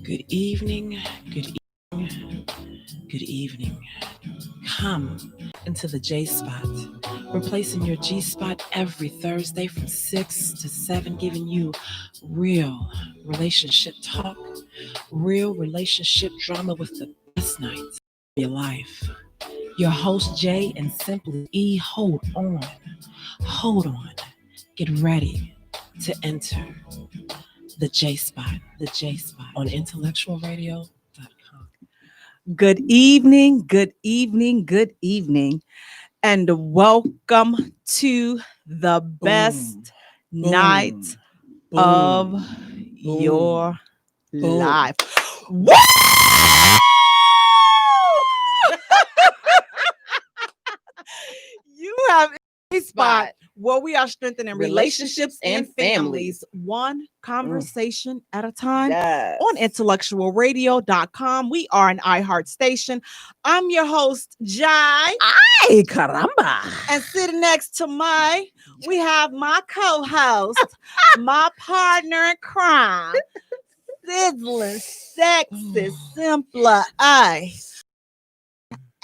Good evening, good evening, good evening. Come into the J Spot. We're placing your G Spot every Thursday from 6 to 7, giving you real relationship talk, real relationship drama with the best nights of your life. Your host, Jay, and Simply E, hold on, get ready to enter the J Spot on IntellectualRadio.com. Good evening, good evening, good evening, and welcome to the best night of your life. Woo! You have a spot where we are strengthening relationships and families, one conversation at a time. Yes. On IntellectualRadio.com. We are an iHeart station. I'm your host, Jaye. Ay, caramba. And sitting next to we have my co-host, my partner in crime, sizzling, sexy, simpler,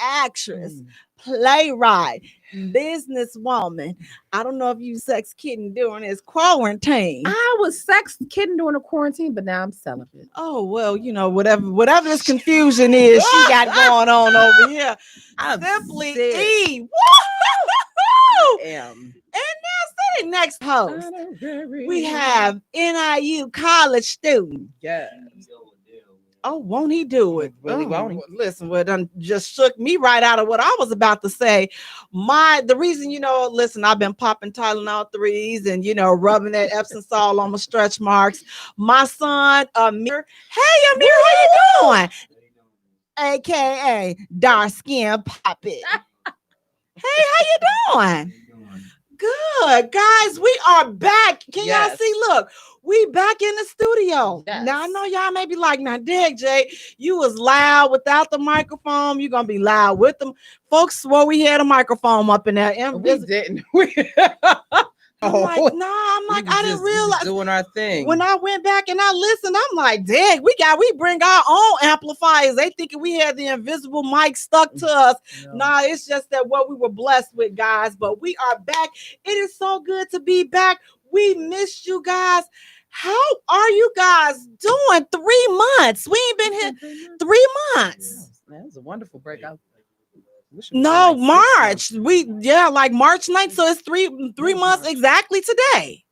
actress, playwright, businesswoman. I don't know if you sex kidding during this quarantine. I was sex kidding during the quarantine, but now I'm celibate. Oh well, whatever this confusion is she got going on over here. I'm Simply sick. E. Woo! Am. And now sitting next host, we have NIU college student. Yes. Oh, won't he do it? Really won't he? Listen, what done just shook me right out of what I was about to say. The reason, listen, I've been popping Tylenol 3s and, rubbing that Epsom salt on my stretch marks. My son, Amir. Hey, Amir, how you doing? AKA dark skin poppy. Hey, how you doing? Good, guys. We are back. Can y'all see? Look, we back in the studio. Yes. Now I know y'all may be like, "Now, Dig, Jay, you was loud without the microphone. You're gonna be loud with them." Folks swore we had a microphone up in there. And We didn't. I'm like, I didn't realize. Doing our thing. When I went back and I listened, I'm like, "Dig, we bring our own amplifiers." They thinking we had the invisible mic stuck to us. No. Nah, it's just that what we were blessed with, guys. But we are back. It is so good to be back. We missed you guys. How are you guys doing? 3 months. We ain't been here 3 months. That was a wonderful breakout. No, March. Like March 9th. So it's three months exactly today.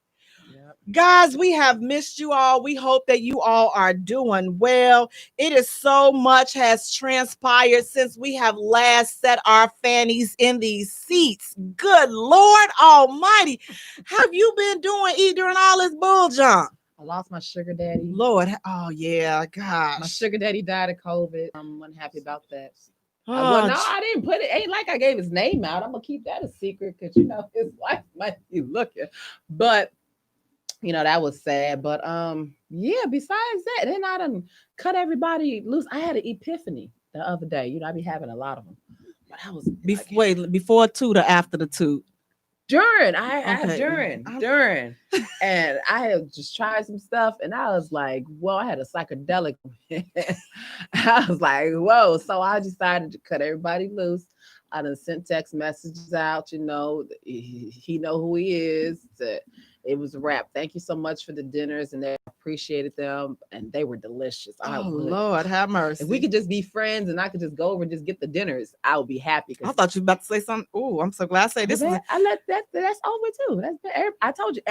Guys, we have missed you all. We hope that you all are doing well. It is so much has transpired since we have last set our fannies in these seats. Good Lord Almighty. How have you been doing, during all this bull jump? I lost my sugar daddy. Lord, oh yeah, gosh. My sugar daddy died of COVID. I'm unhappy about that. Oh, Well, no, I didn't put it. Ain't like I gave his name out. I'm gonna keep that a secret because his wife might be looking. But that was sad. But besides that, then I done cut everybody loose. I had an epiphany the other day. I be having a lot of them. But I was before a toot or after the toot? During. Okay. During. And I have just tried some stuff and I was like, whoa, I had a psychedelic. I was like, whoa. So I decided to cut everybody loose. I done sent text messages out, he know who he is. It was a wrap. Thank you so much for the dinners, and they appreciated them, and they were delicious. Lord, have mercy. If we could just be friends, and I could just go over and just get the dinners, I would be happy. I thought you were about to say something. Oh, I'm so glad I say this. That's over too. I told you,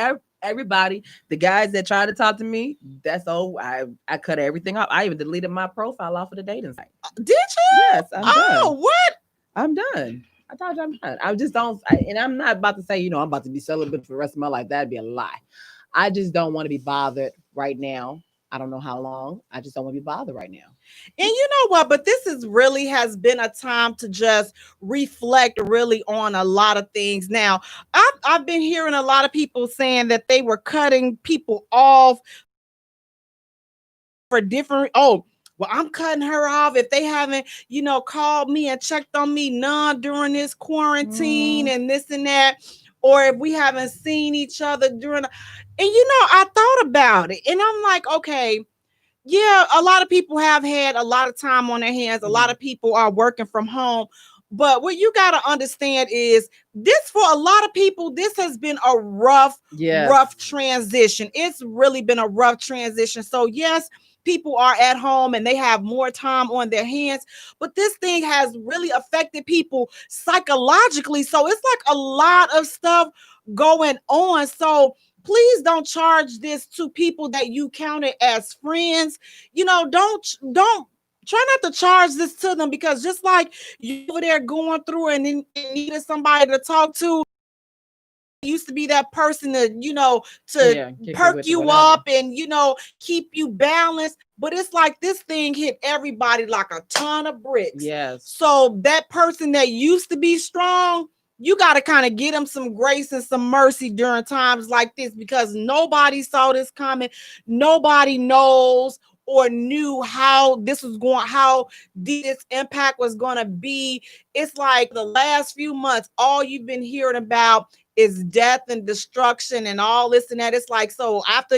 everybody, the guys that tried to talk to me, that's all. I cut everything off. I even deleted my profile off of the dating site. Did you? Yes. I'm done. What? I'm done. I told you I'm done. I just don't, and I'm not about to say, I'm about to be celibate for the rest of my life. That'd be a lie. I just don't want to be bothered right now. I don't know how long. I just don't want to be bothered right now. And you know what? But this has been a time to just reflect really on a lot of things. Now, I've been hearing a lot of people saying that they were cutting people off for different. Well, I'm cutting her off if they haven't, called me and checked on me none during this quarantine and this and that. Or if we haven't seen each other during. And, I thought about it and I'm like, okay, Yeah, a lot of people have had a lot of time on their hands. A lot of people are working from home. But what you got to understand is this for a lot of people, this has been a rough transition. It's really been a rough transition. So, yes, people are at home and they have more time on their hands, but this thing has really affected people psychologically. So, it's like a lot of stuff going on. So, please don't charge this to people that you counted as friends. Don't try not to charge this to them, because just like you over there going through and then needed somebody to talk to, used to be that person to perk you up and keep you balanced. But it's like this thing hit everybody like a ton of bricks. Yes. So that person that used to be strong, you got to kind of get them some grace and some mercy during times like this, because nobody saw this coming. Nobody knows or knew how this impact was going to be. It's like the last few months, all you've been hearing about is death and destruction and all this and that. It's like, so after,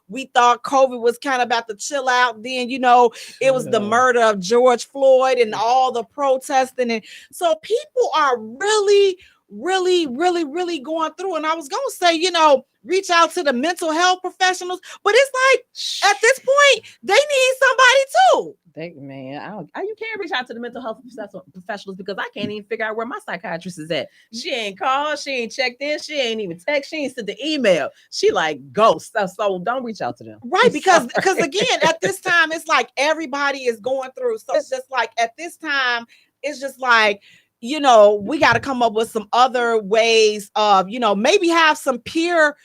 we thought COVID was kind of about to chill out, then, it was the murder of George Floyd and all the protesting. And so people are really, really, really, really going through. And I was going to say, reach out to the mental health professionals, but it's like at this point, they need somebody too. You can't reach out to the mental health professionals because I can't even figure out where my psychiatrist is at. She ain't called, she ain't checked in, she ain't even text, she ain't sent the email. She like ghost. So don't reach out to them. Right, because again, at this time, it's like everybody is going through. So it's just like at this time, it's just like, we got to come up with some other ways of, maybe have some peer,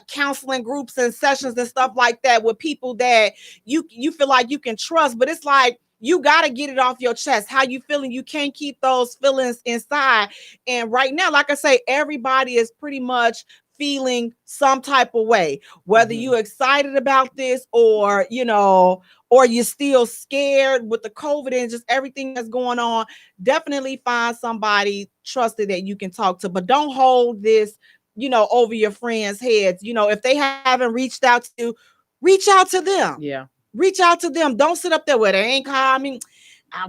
counseling groups and sessions and stuff like that with people that you feel like you can trust. But it's like, you got to get it off your chest. How you feeling? You can't keep those feelings inside. And right now, like I say, everybody is pretty much feeling some type of way, whether you're excited about this or you're still scared with the COVID and just everything that's going on. Definitely find somebody trusted that you can talk to, but don't hold this, over your friends' heads. If they haven't reached out to you, reach out to them. Yeah. Reach out to them. Don't sit up there with, they ain't call me.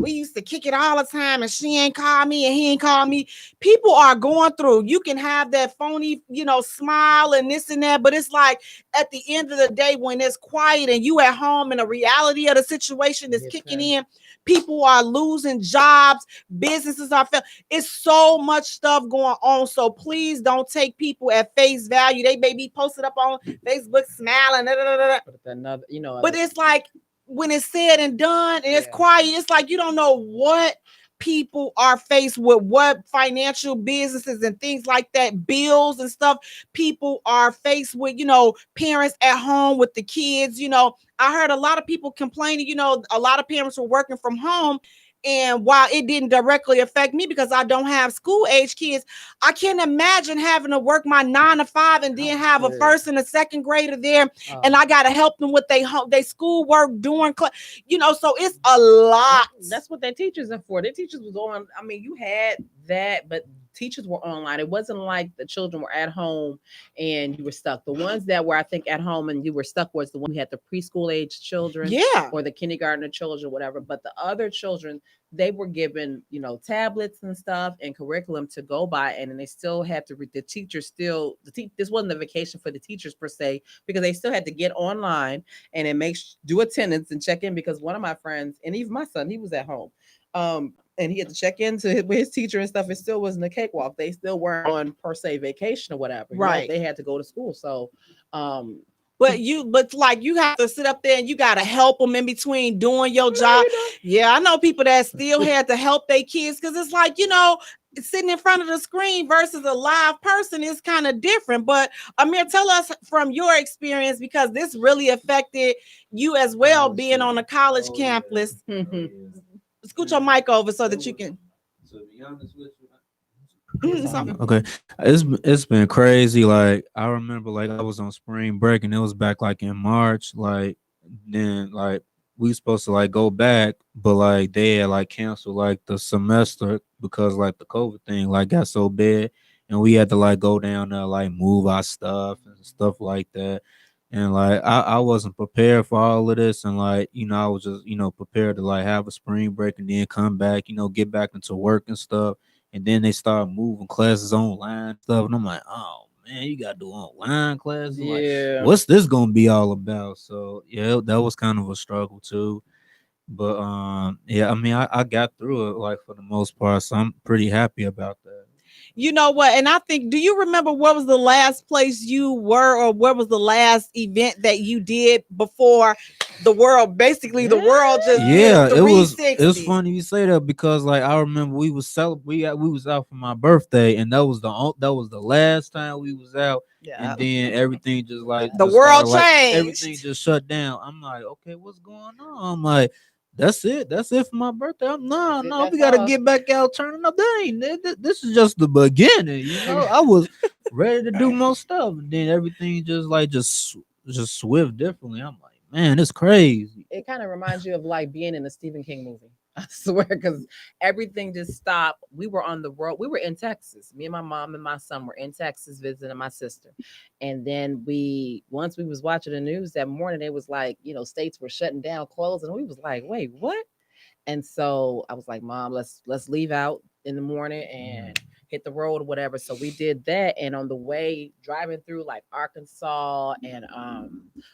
We used to kick it all the time and she ain't called me and he ain't called me. People are going through. You can have that phony, smile and this and that, but it's like at the end of the day, when it's quiet and you at home and the reality of the situation is kicking in, people are losing jobs, businesses are failing. It's so much stuff going on. So please don't take people at face value. They may be posted up on Facebook smiling, but it's like, when it's said and done and it's quiet, it's like you don't know what people are faced with, what financial businesses and things like that, bills and stuff people are faced with, parents at home with the kids. I heard a lot of people complaining, a lot of parents were working from home. And while it didn't directly affect me because I don't have school age kids, I can't imagine having to work my 9 to 5 and then have a first and a second grader there. And I got to help them with their schoolwork doing, so it's a lot. That's what their teachers are for. Their teachers was on. I mean, you had that, but teachers were online. It wasn't like the children were at home and you were stuck. The ones that were, I think, at home and you were stuck was the one who had the preschool age children, or the kindergarten children, whatever. But the other children, they were given, tablets and stuff and curriculum to go by, and they still had to read. The teachers still, this wasn't a vacation for the teachers per se, because they still had to get online and then do attendance and check in, because one of my friends, and even my son, he was at home. And he had to check into with his teacher and stuff. It still wasn't a cakewalk. They still weren't on per se vacation or whatever. Right. They had to go to school. So, but you have to sit up there and you got to help them in between doing your job. Yeah, I know people that still had to help their kids, because it's like, sitting in front of the screen versus a live person is kind of different. But Amir, tell us from your experience, because this really affected you as well, being on a college campus. Scoot your mic over so that you can. To be honest with you. Okay, it's been crazy. Like I remember, like I was on spring break and it was back like in March. Like then, like we supposed to like go back, but like they had like canceled like the semester because like the COVID thing like got so bad, and we had to like go down there like move our stuff and stuff like that. And like I wasn't prepared for all of this, and like I was just prepared to like have a spring break and then come back, get back into work and stuff. And then they start moving classes online and stuff, and I'm like, oh man, you gotta do online classes. Like, Yeah. what's this gonna be all about? So yeah, that was kind of a struggle too. But yeah, I mean, I got through it like for the most part, so I'm pretty happy about that. You know what? And I think, do you remember what was the last place you were, or what was the last event that you did before the world? Basically, the world just Yeah, did a 360. it was funny you say that, because like I remember we was we was out for my birthday, and that was the last time we was out. Yeah. And then everything just like The just world started, like, changed. everything just shut down. I'm like, okay, what's going on? I'm like, that's it for my birthday. No, we gotta get back out turning up. This is just the beginning. I was ready to do more stuff, and then everything just swift differently. I'm like, man, it's crazy. It kind of reminds you of like being in a Stephen King movie. I swear, because everything just stopped. We were on the road. We were in Texas. Me and my mom and my son were in Texas visiting my sister. And then once we was watching the news that morning, it was like, states were shutting down, closing. And we was like, wait, what? And so I was like, Mom, let's leave out in the morning and hit the road or whatever. So we did that. And on the way, driving through like Arkansas and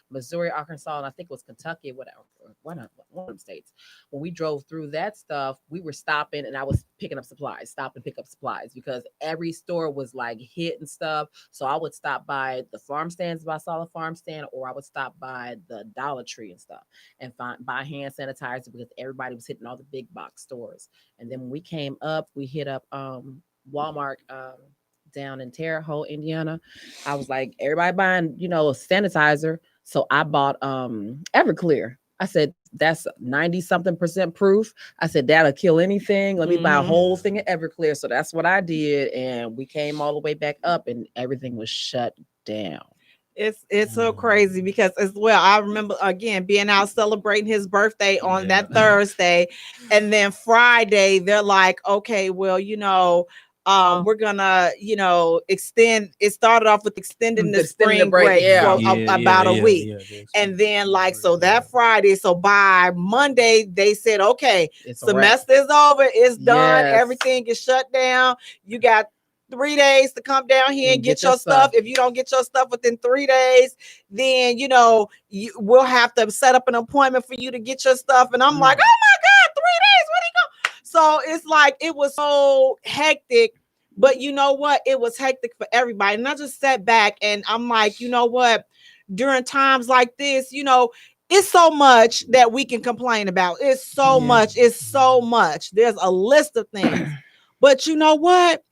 Missouri, Arkansas, and I think it was Kentucky, whatever, one of them states. When we drove through that stuff, we were stopping, and I was picking up supplies, stop and pick up supplies, because every store was like hit and stuff. So I would stop by the farm stands if I saw a farm stand, or I would stop by the Dollar Tree and stuff and buy hand sanitizer, because everybody was hitting all the big box stores. And then when we came up, we hit up Walmart down in Terre Haute, Indiana. I was like, everybody buying, sanitizer. So I bought Everclear. I said, that's 90 something percent proof. I said, that'll kill anything. Let me buy a whole thing of Everclear. So that's what I did. And we came all the way back up, and everything was shut down. It's so crazy, because as well, I remember again being out celebrating his birthday on that Thursday, and then Friday they're like, okay, well, we're gonna, extend. It started off with extending the spring break for about a week, and then so that Friday, so by Monday they said, okay, semester is over, it's done, everything is shut down. You got 3 days to come down here and get your stuff. If you don't get your stuff within 3 days, then we'll have to set up an appointment for you to get your stuff. And I'm like, oh my God, 3 days, where'd he go? So it's like, it was so hectic. But you know what? It was hectic for everybody. And I just sat back and I'm like, you know what? During times like this, it's so much that we can complain about. It's so much. It's so much. There's a list of things. But you know what?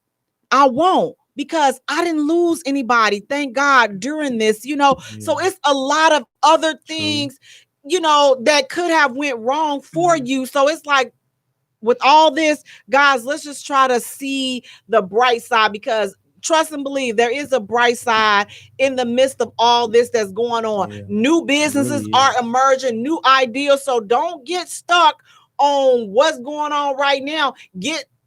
I won't, because I didn't lose anybody, thank God, during this, So it's a lot of other things, that could have went wrong for you. So it's like, with all this, guys, let's just try to see the bright side, because trust and believe there is a bright side in the midst of all this that's going on. New businesses are emerging, new ideas. So don't get stuck on what's going on right now.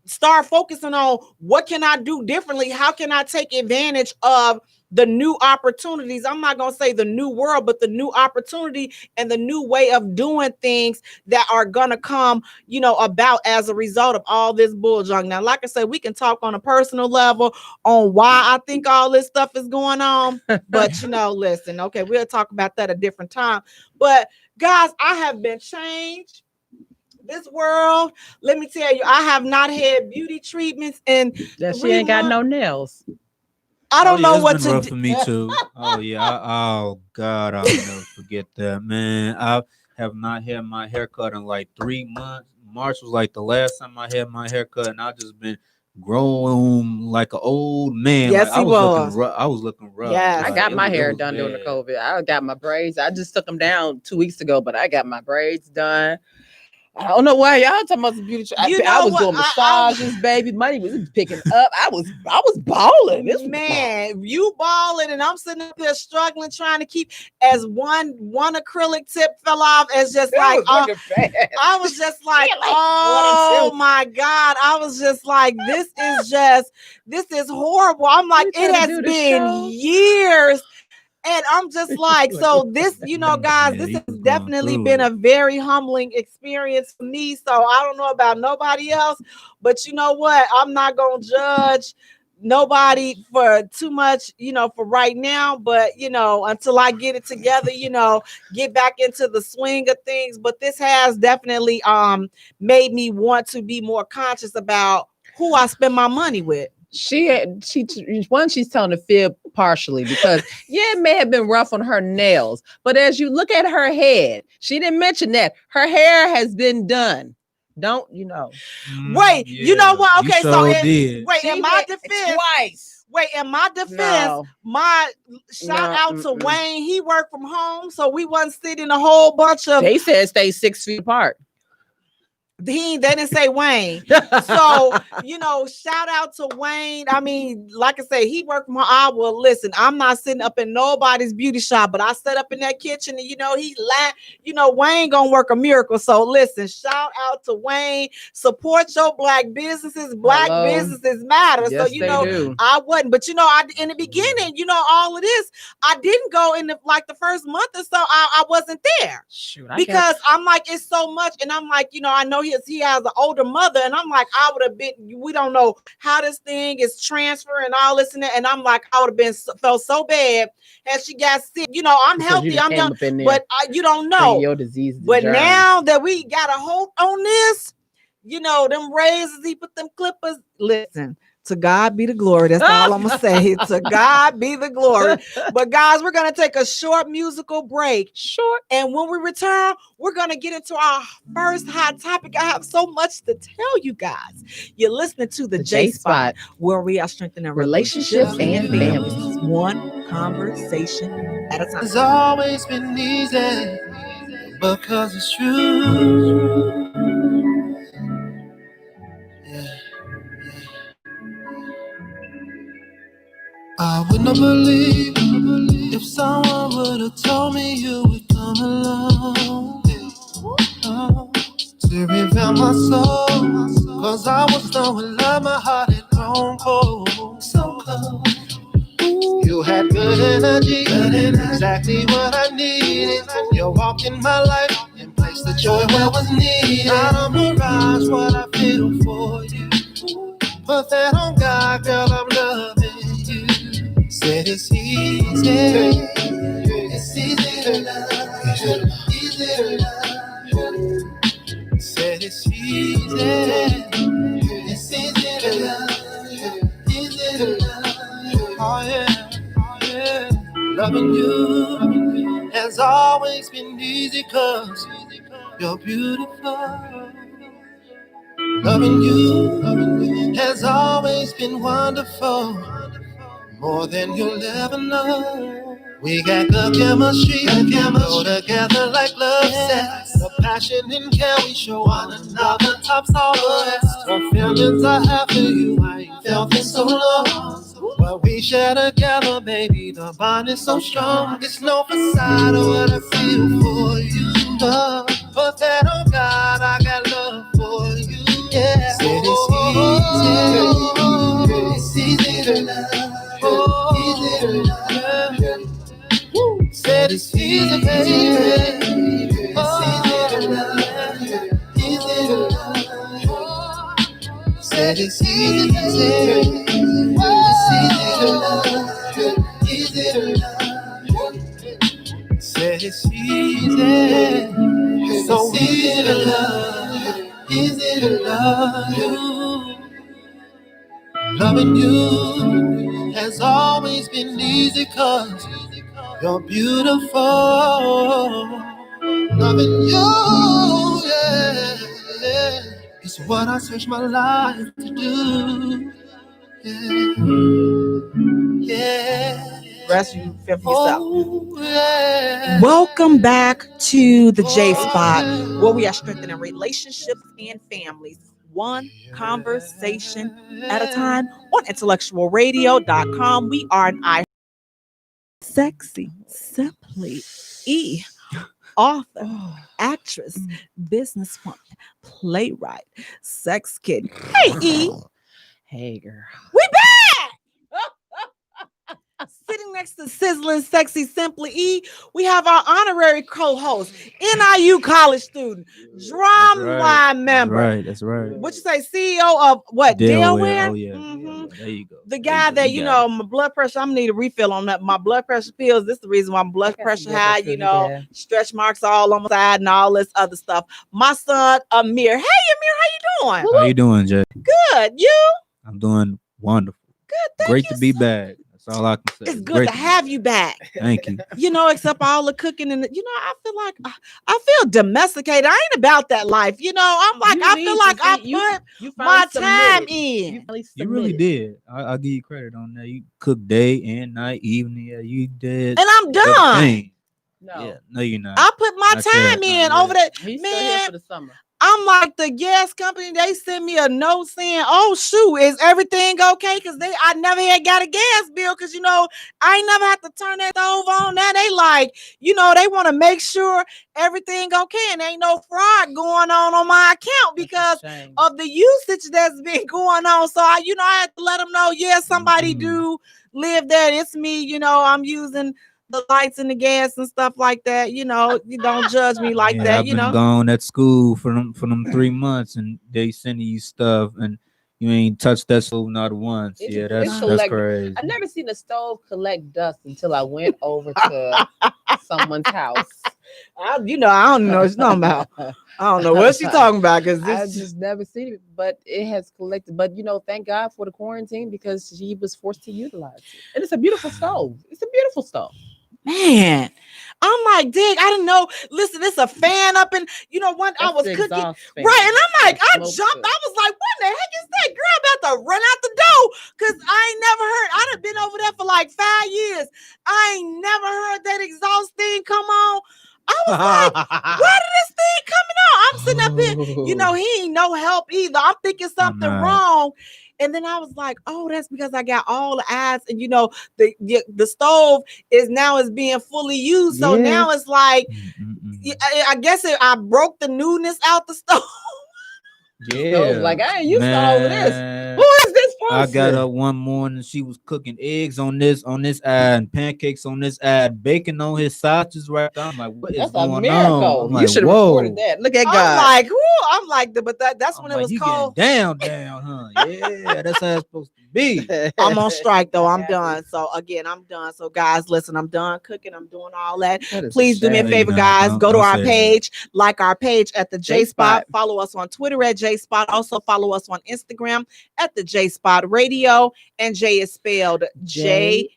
Start focusing on, what can I do differently? How can I take advantage of the new opportunities? I'm not going to say the new world, but the new opportunity and the new way of doing things that are going to come, about as a result of all this bull junk. Now, like I said, we can talk on a personal level on why I think all this stuff is going on, but listen, okay, we'll talk about that a different time. But guys, I have been changed. This world, let me tell you, I have not had beauty treatments, and she ain't got no nails. I don't know what to do. For me too. Oh yeah. Oh God, I'll never forget that, man. I have not had my haircut in like 3 months. March was like the last time I had my haircut, and I just been growing like an old man. Yes, I was looking rough. Yes. I got my hair done during the COVID. I got my braids. I just took them down 2 weeks ago, but I got my braids done. I don't know why y'all talking about the beauty. I was doing massages, baby. Money was picking up. I was balling. You balling, and I'm sitting up there struggling, trying to keep, as one acrylic tip fell off. As just like, I was just like, oh my God. I was just like, this is horrible. I'm like, it has been years. And I'm just like, so this, guys, Yeah, this you has was going definitely through been it. a very humbling experience for me. So I don't know about nobody else, but you know what? I'm not going to judge nobody for too much, for right now. But, until I get it together, get back into the swing of things. But this has definitely made me want to be more conscious about who I spend my money with. She's telling a fib partially because it may have been rough on her nails, but as you look at her head, she didn't mention that her hair has been done. Don't you know? Wait, you know what? Okay, sure did. in my defense, twice. in my defense, No. my shout No, out to Wayne. He worked from home, so we wasn't sitting a whole bunch of. They said stay 6 feet apart. They didn't say Wayne. So, shout out to Wayne. I mean, like I say, he worked from home. I will listen. I'm not sitting up in nobody's beauty shop, but I set up in that kitchen and Wayne gonna work a miracle. So listen, shout out to Wayne. Support your black businesses. Black businesses matter. Yes, So, they do. I wasn't, but in the beginning, all of this, I didn't go in the first month or so. I wasn't there. Shoot, Because I'm like, it's so much. And I'm like, I know he has an older mother. And I'm like, I would have been, we don't know how this thing is transferring all this and that. And I'm like, I would have been felt so bad as she got sick. I'm healthy. I'm young, but you don't know. Your disease. But now that we got a hope on this, them razors, he put them clippers. Listen. To God be the glory. That's all I'm going to say. To God be the glory. But guys, we're going to take a short musical break. Short. And when we return, we're going to get into our first hot topic. I have so much to tell you guys. You're listening to the J Spot, where we are strengthening relationships and families. One conversation at a time. It's always been easy because it's true. I would not believe if someone would have told me you would come along to reveal my soul. Cause I was knowing love, my heart had grown cold. So cold. You had good energy, exactly what I needed. You walked in my life and placed the joy where was needed. I don't mirage what I feel for you. Put that on God, girl, I'm loving you. Said it's easy, it's easy to love, easy to love. Said it's easy, it's easy to love, easy to love. Oh yeah, loving you has always been easy 'cause you're beautiful. Loving you has always been wonderful. More than you'll ever know. We got good chemistry, go together like love sex. The passion and care we show one another tops all the rest. The feelings I have for you, I ain't felt in so long. What we share together, baby, the bond is so strong. It's no facade of what I feel for you. Put that on God, I got love for you. Yeah, said it's easy to love. Easy to love. Said it's easy, baby. It's easy to love. Easy to love. Said it's easy, baby. It's easy to love. Easy to love. Said it's easy. So easy to love. Easy to love you. Loving you has always been easy 'cause you're beautiful. Loving you, yeah, is what I search my life to do. Yeah. Rest you feel for yourself. Oh, yeah. Welcome back to the J Spot, where we are strengthening relationships and families, one conversation at a time, on IntellectualRadio.com. We are an sexy, simply E, author, actress, businesswoman, playwright, sex kid. Hey, E. Hey, girl. We back! Sitting next to Sizzling Sexy Simply E, we have our honorary co-host, NIU college student, Drumline member. That's right. What you say, CEO of what? Delaware? Oh yeah. Mhm. There you go. The guy that, my blood pressure, I'm gonna need a refill on that. My blood pressure pills. This is the reason why my blood pressure high, stretch marks all on my side and all this other stuff. My son, Amir. Hey, Amir, how you doing? How you doing, Jay? Good. You? I'm doing wonderful. Good. Great to be back. That's all I can say. It's good to have you back. Thank you. Except all the cooking and I feel like I feel domesticated. I ain't about that life. I'm like, I feel like I put my time in. You really did. I'll give you credit on that. You cook day and night, evening. Yeah, you did. And I'm done. No, you're not. I put my time in over that. He's man, still here for the summer. I'm like the gas company. They send me a note saying, "Oh shoot, is everything okay?" Because I never had got a gas bill. Because I ain't never had to turn that stove on. Now they like, they want to make sure everything okay and ain't no fraud going on my account because of the usage that's been going on. So I had to let them know, somebody do live there. It's me. I'm using the lights and the gas and stuff like that. You don't judge me like that. I've been gone at school for them 3 months, and they sending you stuff, and you ain't touched that stove not once. That's crazy. I've never seen a stove collect dust until I went over to someone's house. I don't know what she's talking about. I don't know what she's talking about because I've just never seen it, but it has collected. But thank God for the quarantine because she was forced to utilize it, and it's a beautiful stove. It's a beautiful stove. Man, I'm like, dig, I didn't know. Listen, it's a fan up and I was cooking. Right. And I'm like, I jumped. I was like, what the heck is that girl about to run out the door? Because I ain't never heard. I done been over there for like 5 years. I ain't never heard that exhaust thing come on. I was like, where did this thing coming on? I'm sitting up here, he ain't no help either. I'm thinking something wrong. And then I was like, oh, that's because I got all the eyes. And, the stove is being fully used. So now it's like, I guess I broke the newness out the stove. Yeah. I was like, I ain't used to all of this. Who is this person? I got up one morning. She was cooking eggs on this ad and pancakes on this ad, bacon on his sausages right there. I'm like, what is going on? You should have recorded that. Look at God. I'm like, whoo. I'm like, but that's when it was cold. Down, huh? Yeah, that's how it's supposed to be. I'm on strike though. I'm done. So again, I'm done. So guys, listen, I'm done cooking. I'm doing all that. Please do me a favor, guys. Go to our page, like our page at the J Spot. Follow us on Twitter at J Spot. Also follow us on Instagram at the J Spot Radio. And Jay is spelled Jaye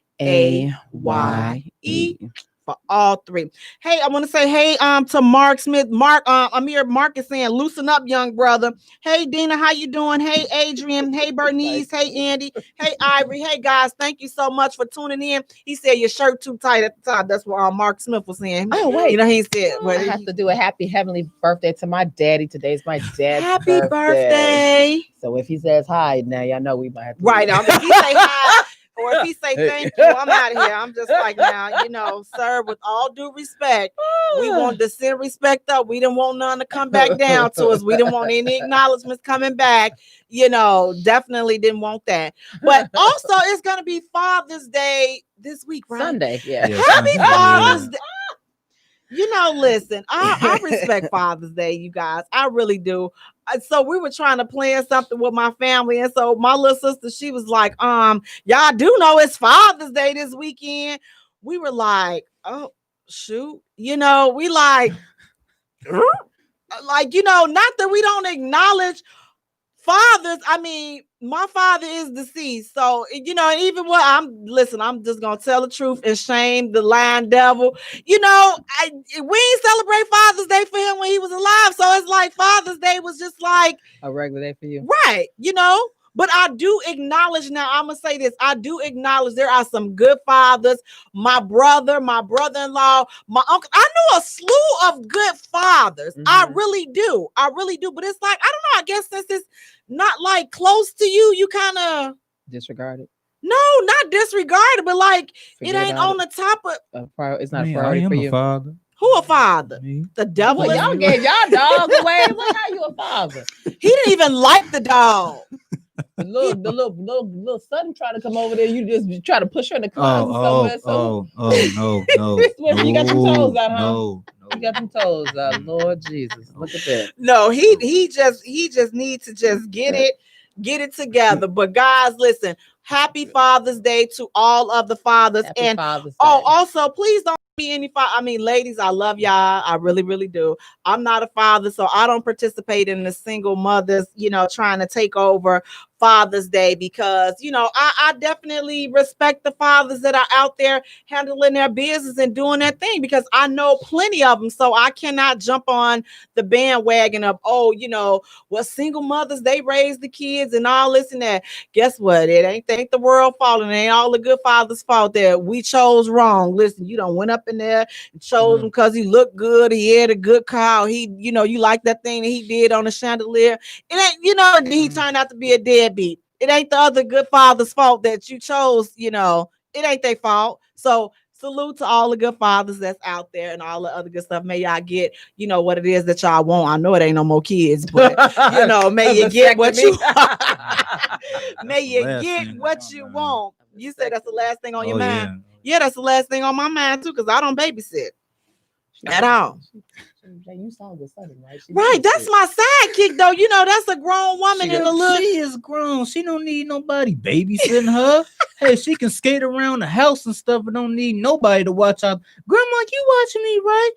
for all three. Hey, I want to say hey to Mark Smith. Amir Mark is saying, loosen up, young brother. Hey, Dina, how you doing? Hey, Adrian. Hey, Bernice. Hey, Andy. Hey, Ivory. Hey, guys, thank you so much for tuning in. He said your shirt too tight at the top. That's what Mark Smith was saying. Oh, wait. He said, I have to do a happy heavenly birthday to my daddy. Today's my dad's happy birthday. So if he says hi, now y'all know we might have to. Right. If he say hi, or if he say thank you, I'm out of here. I'm just like, now, sir, with all due respect, we want to send respect up. We didn't want none to come back down to us. We didn't want any acknowledgments coming back. Definitely didn't want that. But also, it's going to be Father's Day this week, right? Sunday, yeah. Happy Father's Day. Listen, I respect Father's Day, you guys. I really do. So we were trying to plan something with my family. And so my little sister, she was like, y'all do know it's Father's Day this weekend. We were like, oh, shoot. We like, not that we don't acknowledge fathers. I mean, my father is deceased. So, even what I'm just going to tell the truth and shame the lying devil. We ain't celebrate Father's Day for him when he was alive. So it's like Father's Day was just like a regular day for you. Right. But I do acknowledge now, I'm going to say this. I do acknowledge there are some good fathers. My brother, my brother-in-law, my uncle. I know a slew of good fathers. Mm-hmm. I really do. But it's like, I don't know. I guess since it's not like close to you, you kind of disregard it. No, not disregard it, but like it ain't on the top of. It's not a priority for you. Father. Who a father? Me. The devil. Well, y'all gave y'all dog away. Well, how you a father? He didn't even like the dog. The little son trying to come over there. You just try to push her in the closet somewhere. So No, you got them toes out, huh? no. You got them toes out. Lord Jesus, look at that. No, he just needs to just get it together. But guys, listen, happy Father's Day to all of the fathers. Happy and Father's Day. Also, please don't be any ladies, I love y'all. I really, really do. I'm not a father, so I don't participate in the single mothers, trying to take over Father's Day, because I definitely respect the fathers that are out there handling their business and doing their thing, because I know plenty of them. So I cannot jump on the bandwagon of single mothers, they raise the kids and all this and that. Guess what? It ain't the world falling. It ain't all the good fathers' fault that we chose wrong. Listen, you don't went up in there and chose him because he looked good. He had a good car. He, you like that thing that he did on the chandelier. It ain't, he turned out to be a deadbeat. It ain't the other good father's fault that you chose. It ain't their fault. So salute to all the good fathers that's out there and all the other good stuff. May y'all get, what it is that y'all want. I know it ain't no more kids, but may you get what you may you get what you want. You said that's the last thing on your mind. Yeah, that's the last thing on my mind too, because I don't babysit at all. You saw the son, right? Right, that's my sidekick though. That's a grown woman in the look. She is grown. She don't need nobody babysitting her. Hey, she can skate around the house and stuff, but don't need nobody to watch out. Grandma, you watching me, right?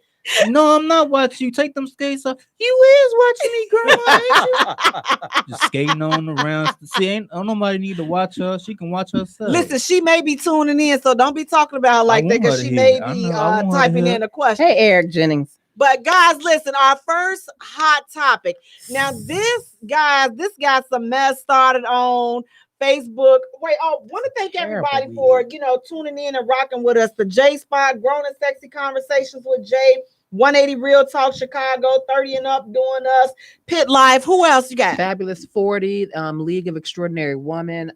No, I'm not watching you. Take them skates off. You is watching me, Grandma, ain't you? Just skating on around. See, ain't nobody need to watch her. She can watch herself. Listen, she may be tuning in, so don't be talking about her like that, because she may be typing in a question. Hey, Eric Jennings. But guys, listen, our first hot topic. Now, this got some mess started on Facebook. Want to thank everybody for, tuning in and rocking with us. The J Spot, Grown and Sexy Conversations with Jay, 180 Real Talk Chicago, 30 and Up Doing Us, Pit Life. Who else you got? Fabulous 40, League of Extraordinary Women,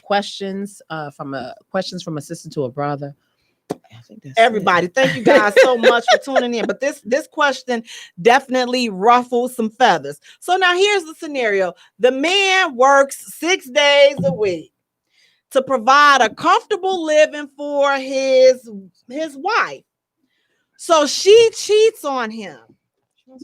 questions from a sister to a brother. I think that's everybody. Thank you guys so much for tuning in. But this question definitely ruffled some feathers. So now here's the scenario. The man works 6 days a week to provide a comfortable living for his wife. So she cheats on him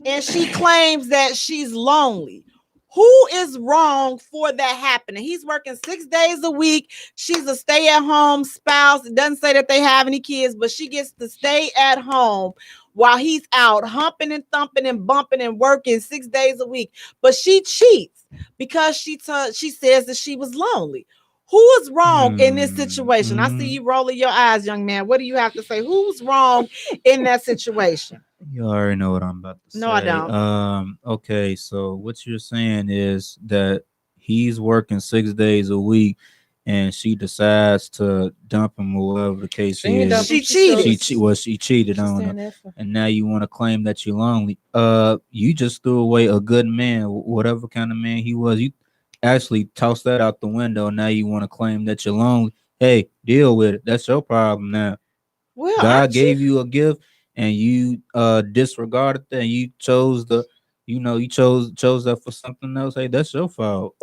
and she claims that she's lonely. Who is wrong for that happening? He's working 6 days a week. She's a stay-at-home spouse. It doesn't say that they have any kids, but she gets to stay at home while he's out humping and thumping and bumping and working 6 days a week. But she cheats because she says that she was lonely. Who is wrong in this situation? I see you rolling your eyes, young man. What do you have to say? Who's wrong in that situation? You already know what I'm about to say. No, I don't. Okay, so what you're saying is that he's working 6 days a week and she decides to dump him or whatever the case is. She cheated. She cheated on him. And now you want to claim that you're lonely. You just threw away a good man, whatever kind of man he was. You actually tossed that out the window. Now you want to claim that you're lonely. Hey, deal with it. That's your problem now. Well, God gave you a gift and you disregarded that and you chose you chose that for something else. Hey, that's your fault.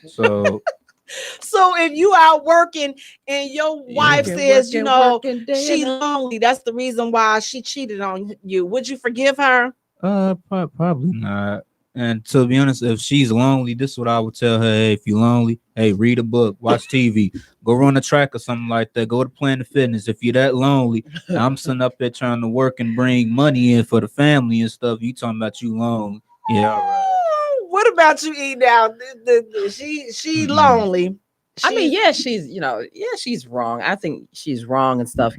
So if you out working and your wife says, she's lonely, that's the reason why she cheated on you, would you forgive her? Probably not. And to be honest, if she's lonely, this is what I would tell her. Hey, if you're lonely, hey, read a book, watch TV, go run a track or something like that. Go to Planet Fitness. If you're that lonely, I'm sitting up there trying to work and bring money in for the family and stuff. You talking about you lonely. Yeah, all right. What about you, E now? She lonely. I mean, she's wrong. I think she's wrong and stuff,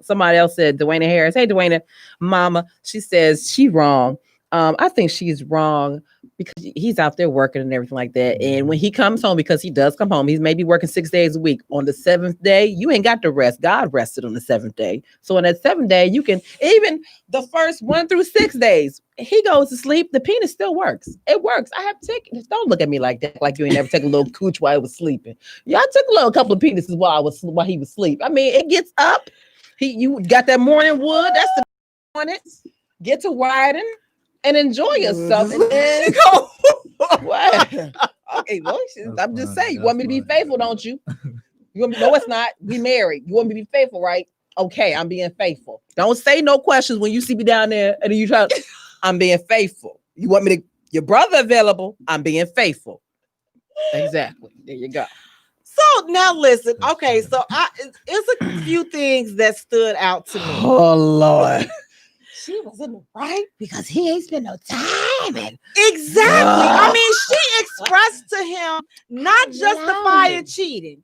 Somebody else said, Dwayna Harris. Hey, Dwayna, mama. She says she's wrong. I think she's wrong because he's out there working and everything like that. And when he comes home, because he does come home, he's maybe working 6 days a week. On the seventh day, you ain't got to rest. God rested on the seventh day. So on that seventh day, you can, even the first 1 through 6 days, he goes to sleep. The penis still works. It works. I have taken, don't look at me like that, like you ain't never taken a little cooch while I was sleeping. Yeah, I took a couple of penises while he was asleep. I mean, it gets up. You got that morning wood. That's the on it. Get to widen and enjoy yourself. And then what? I'm just saying, you want me to be faithful, don't you? You want me? No, it's not. We married. You want me to be faithful, right? Okay, I'm being faithful. Don't say no questions when you see me down there and then you try. I'm being faithful. You want me to? Your brother available? I'm being faithful. Exactly. There you go. So now listen. Okay, so it's a few things that stood out to me. Oh Lord. She was in the right because he ain't spent no time. And exactly. I mean, she expressed to him not justifying cheating.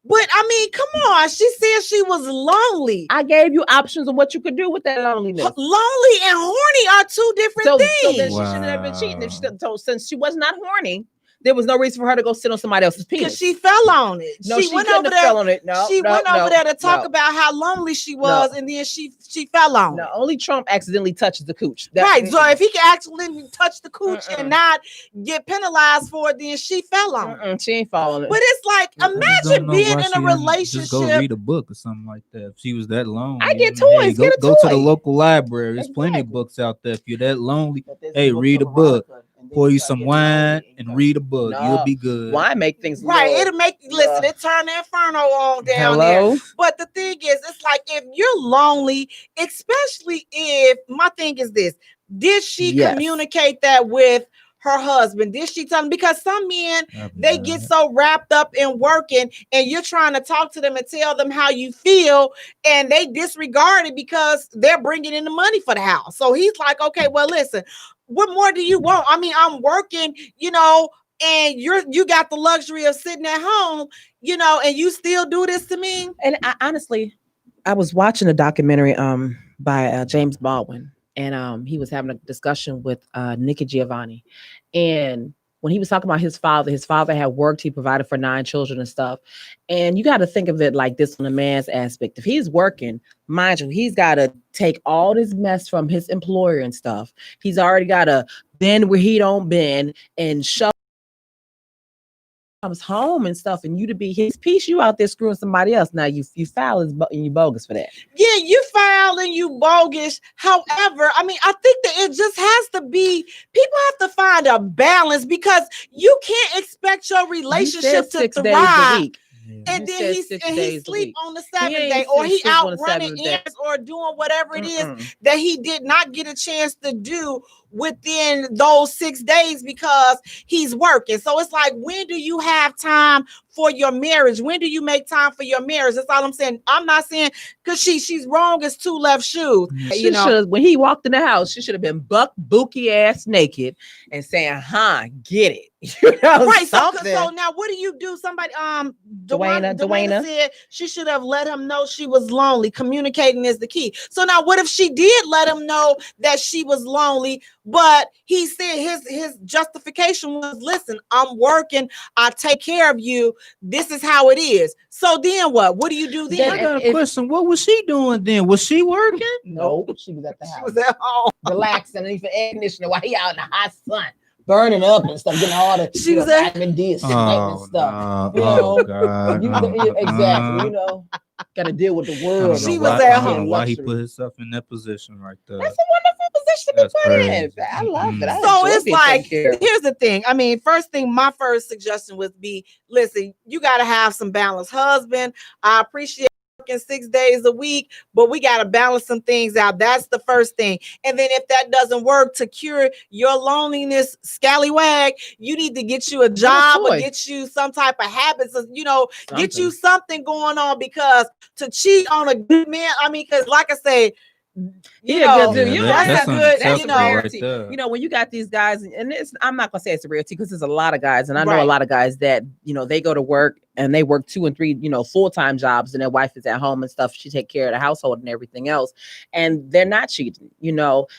But I mean, come on. She said she was lonely. I gave you options on what you could do with that loneliness. Lonely and horny are two different things. So then she shouldn't have been cheating. If since she was not horny, there was no reason for her to go sit on somebody else's penis. Because she fell on it. No, she went over there. Fell on it. No, she went over there to talk about how lonely she was, and then she fell on it. No, only Trump accidentally touches the cooch. Right. So if he can accidentally touch the cooch and not get penalized for it, then she fell on it. She ain't falling it. But it's like, imagine being in a relationship. Just go read a book or something like that. If she was that lonely, I get toys. Hey, go to the local library. There's plenty of books out there. If you're that lonely, hey, read a book. Pour you some wine and read a book. No, you'll be good. Wine make things right. It'll make listen. It turn the inferno on down there. But the thing is, it's like if you're lonely, especially if my thing is this: did she communicate that with her husband? Did she tell him? Because some men they get so wrapped up in working, and you're trying to talk to them and tell them how you feel, and they disregard it because they're bringing in the money for the house. So he's like, okay, well, listen. What more do you want? I mean, I'm working, and you got the luxury of sitting at home, and you still do this to me. And I was watching a documentary by James Baldwin, and he was having a discussion with Nikki Giovanni, and when he was talking about his father had worked, he provided for 9 children and stuff. And you got to think of it like this on a man's aspect. If he's working, mind you, he's got to take all this mess from his employer and stuff. He's already got to bend where he don't bend and show comes home and stuff, and you to be his piece, you out there screwing somebody else. Now you foul and you bogus for that. Yeah, you foul and you bogus. However, I mean, I think that it just has to be, people have to find a balance, because you can't expect your relationship to thrive. And then he sleep on the 7th day, or he out running errands or doing whatever it is that he did not get a chance to do within those 6 days because he's working. So it's like, when do you have time for your marriage? When do you make time for your marriage? That's all I'm saying. I'm not saying because she's wrong as 2 left shoes. When he walked in the house, she should have been buck bookie ass naked and saying, get it. Right. So now what do you do? Somebody Dwayna said she should have let him know she was lonely. Communicating is the key. So now what if she did let him know that she was lonely, but he said his justification was, listen, I'm working, I take care of you, this is how it is. So then what do you do then? I got a question. What was she doing then? Was she working? No, she was at the house. She was at home relaxing underneath the air conditioner while he out in the hot sun, burning up and stuff, getting all the vitamin D and stuff. God. Exactly. Got to deal with the world. She was at home. Why he put himself in that position right there? That's a wonderful position to be put in. I love it. So it's like, here's the thing. I mean, my first suggestion would be, listen, you got to have some balance. Husband, I appreciate working 6 days a week, but we got to balance some things out. That's the first thing. And then if that doesn't work to cure your loneliness, scallywag, you need to get you a job or get you some type of habits, get you something going on, because to cheat on a good man, I mean, because like I say, that's a rarity. Right, when you got these guys, and I'm not gonna say it's a rarity because there's a lot of guys, and I know a lot of guys that they go to work and they work 2 and 3 full-time jobs, and their wife is at home and stuff. She take care of the household and everything else, and they're not cheating.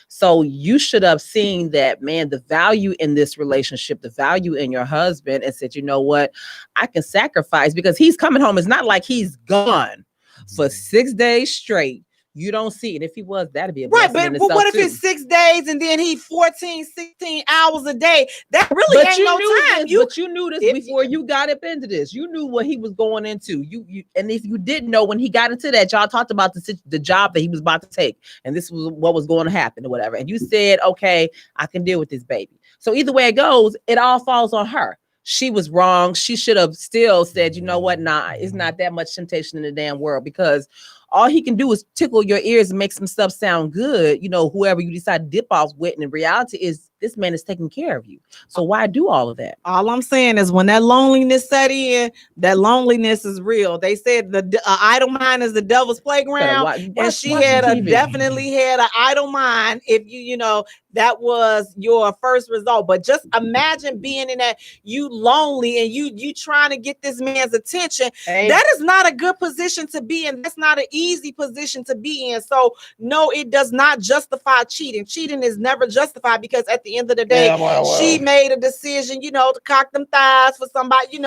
So you should have seen that, man, the value in this relationship, the value in your husband, and said, you know what, I can sacrifice, because he's coming home. It's not like he's gone for 6 days straight. You don't see it. If he was, that'd be a blessing. Right, but what if it's 6 days and then he 14, 16 hours a day? That really ain't no time. But you knew this before you got up into this. You knew what he was going into. You and if you didn't know when he got into that, y'all talked about the job that he was about to take, and this was what was going to happen or whatever. And you said, okay, I can deal with this baby. So either way it goes, it all falls on her. she was wrong. She should have still said, you know what? Nah, it's not that much temptation in the damn world, because all he can do is tickle your ears and make some stuff sound good. Whoever you decide to dip off with, and in reality is this man is taking care of you. So why do all of that? All I'm saying is when that loneliness set in, that loneliness is real. They said the idle mind is the devil's playground, and she definitely had an idle mind. If that was your first result. But just imagine being in that, you lonely and you trying to get this man's attention. That is not a good position to be in. That's not an easy position to be in. So no, it does not justify cheating. Cheating is never justified, because at the end of the day, she made a decision, to cock them thighs for somebody,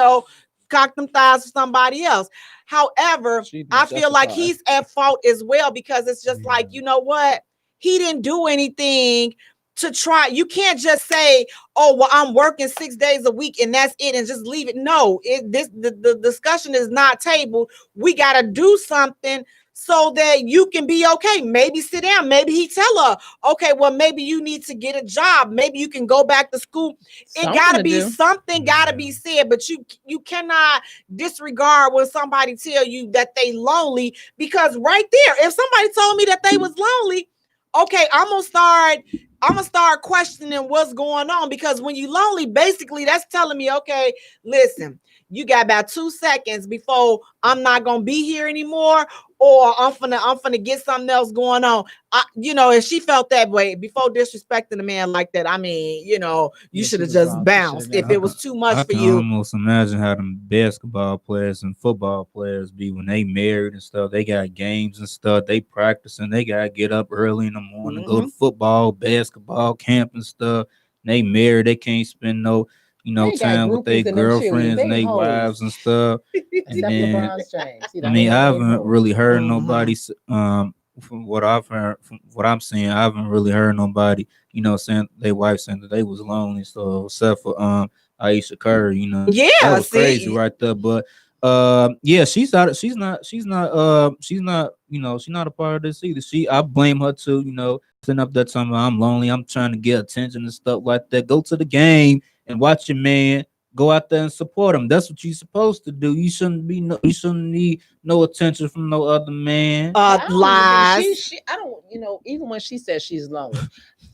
cock them thighs for somebody else. However, I feel like he's at fault as well, because it's just like, you know what? He didn't do anything to try. You can't just say, oh, well, I'm working 6 days a week and that's it, and just leave it. No, the discussion is not tabled. We got to do something so that you can be okay. Maybe sit down. Maybe he tell her, okay, well, maybe you need to get a job. Maybe you can go back to school. It got to be something got to be said, but you cannot disregard when somebody tell you that they lonely, because right there, if somebody told me that they was lonely, okay, I'm gonna start questioning what's going on, because when you lonely, basically that's telling me, okay, listen, you got about 2 seconds before I'm not gonna be here anymore, or I'm finna get something else going on. If she felt that way before disrespecting a man like that, I mean, you should have just bounced if it was too much for you. I can almost imagine how them basketball players and football players be when they married and stuff. They got games and stuff. They practicing. They gotta get up early in the morning, go to football, basketball camp and stuff. They married. They can't spend no time with their girlfriends and their wives and stuff. And then, I mean, I haven't really heard nobody, from what I've heard, from what I'm seeing, I haven't really heard nobody, saying their wife saying that they was lonely. So except for Aisha Curry, yeah, that was crazy right there. But yeah, she's not a part of this either. I blame her too, sitting up that time I'm lonely, I'm trying to get attention and stuff like that. Go to the game and watch your man. Go out there and support him. That's what you're supposed to do. You shouldn't need no attention from no other man. Lies. I don't, even when she says she's lonely,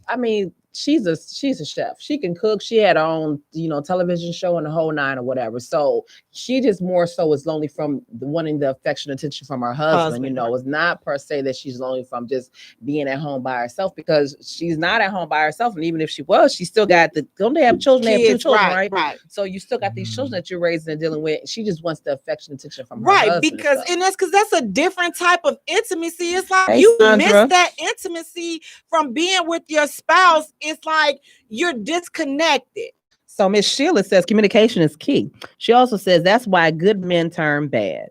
I mean, she's a chef. She can cook. She had her own, television show and the whole nine or whatever. So she just more so is lonely from wanting the affection and attention from her husband. It's not per se that she's lonely from just being at home by herself, because she's not at home by herself. And even if she was, she still got don't they have children? Kids, they have 2 children, right? So you still got these children that you're raising and dealing with. She just wants the affection and attention from her husband. Because that's a different type of intimacy. It's like you miss that intimacy from being with your spouse. It's like you're disconnected. So Miss Sheila says communication is key. She also says that's why good men turn bad.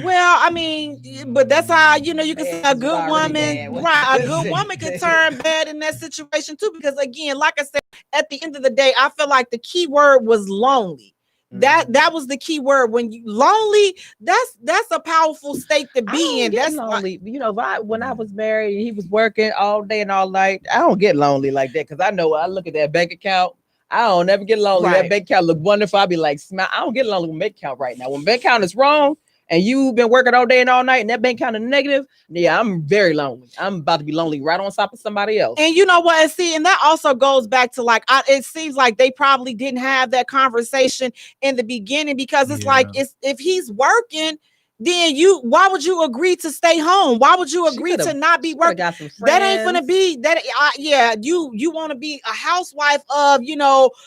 Well, I mean, but that's how you can say a good woman, right? A good woman can turn bad in that situation too, because again, like I said, at the end of the day, I feel like the key word was lonely. That was the key word. When you lonely, that's a powerful state to be in. That's lonely. When I was married and he was working all day and all night, I don't get lonely like that, because I know I look at that bank account. I don't never get lonely. Right. That bank account look wonderful. I'll be like, smile. I don't get lonely with bank account right now. When bank account is wrong and you've been working all day and all night and that bank account is negative, yeah, I'm very lonely. I'm about to be lonely right on top of somebody else. And you know what? And that also goes back to it seems like they probably didn't have that conversation in the beginning, because it's like if he's working, then why would you agree to stay home? Why would you agree to not be working? That ain't gonna be that. You want to be a housewife of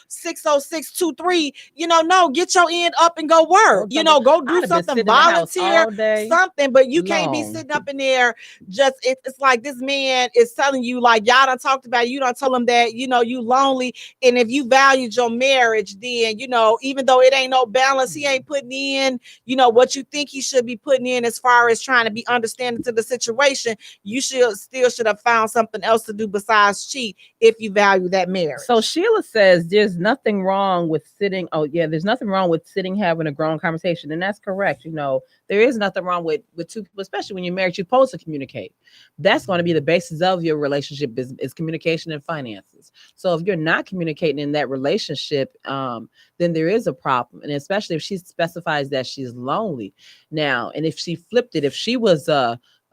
60623. No, get your end up and go work. Go do something, volunteer something. But you can't be sitting up in there. Just it's like this man is telling you, like, y'all done talked about it. You don't tell him that you lonely, and if you valued your marriage, then even though it ain't no balance, he ain't putting in what you think he should be putting in as far as trying to be understanding to the situation. You should have found something else to do besides cheat if you value that marriage. So Sheila says there's nothing wrong with sitting. Oh yeah, there's nothing wrong with sitting, having a grown conversation, and that's correct. there is nothing wrong with two people, especially when you're married. You're supposed to communicate. That's going to be the basis of your relationship is communication and finances. So if you're not communicating in that relationship, then there is a problem. And especially if she specifies that she's lonely now, and if she flipped it, if she was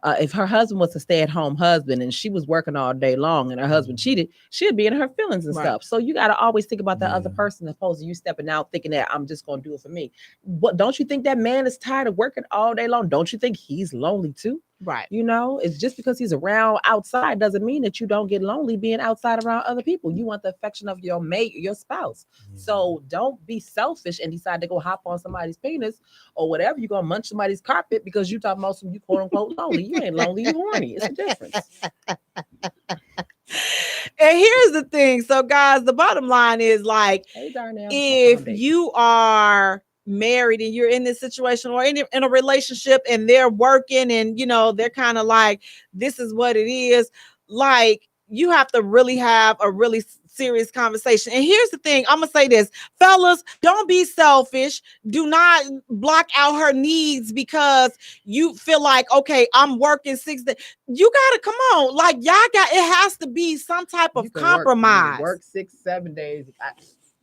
if her husband was a stay-at-home husband and she was working all day long and her husband cheated, she'd be in her feelings and stuff. So you got to always think about that other person, as opposed to you stepping out thinking that I'm just going to do it for me. What, don't you think that man is tired of working all day long? Don't you think he's lonely too? Right. You know, it's just because he's around outside doesn't mean that you don't get lonely being outside around other people. You want the affection of your mate, your spouse. So don't be selfish and decide to go hop on somebody's penis or whatever. You're going to munch somebody's carpet because you talking about some, you quote unquote lonely. You ain't lonely, you horny. It's a difference. And here's the thing. So guys, the bottom line is like, hey, Darnell, if you are married and you're in this situation or in a relationship and they're working and, you know, they're kind of like, this is what it is. Like, you have to really have a really serious conversation. And here's the thing. I'm going to say this, fellas, don't be selfish. Do not block out her needs because you feel like, okay, I'm working 6 days. You got to come on. Like, it has to be some type of compromise. Work 6-7 days.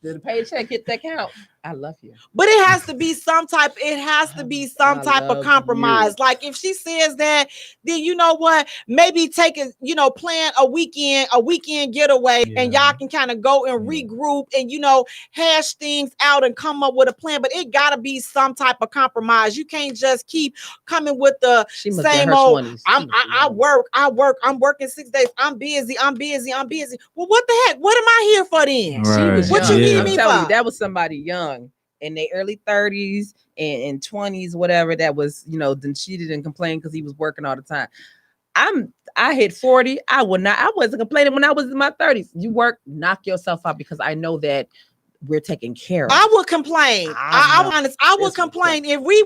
Did the paycheck hit the account? I love you. But it has to be some type of compromise. You. Like if she says that, then you know what? Maybe take a, you know, plan a weekend getaway and y'all can kind of go and regroup and, you know, hash things out and come up with a plan. But it gotta be some type of compromise. You can't just keep coming with the same old 20s. I work, I'm working 6 days. I'm busy. Well, what the heck? What am I here for then? Right. What you need me for? You, that was somebody young in their early 30s and 20s, whatever, that was, you know, then cheated and complained because he was working all the time. I hit 40. I wasn't complaining when I was in my 30s. You work, knock yourself out, because I know that we're taken care of. I would complain. I'm honest. I would complain if we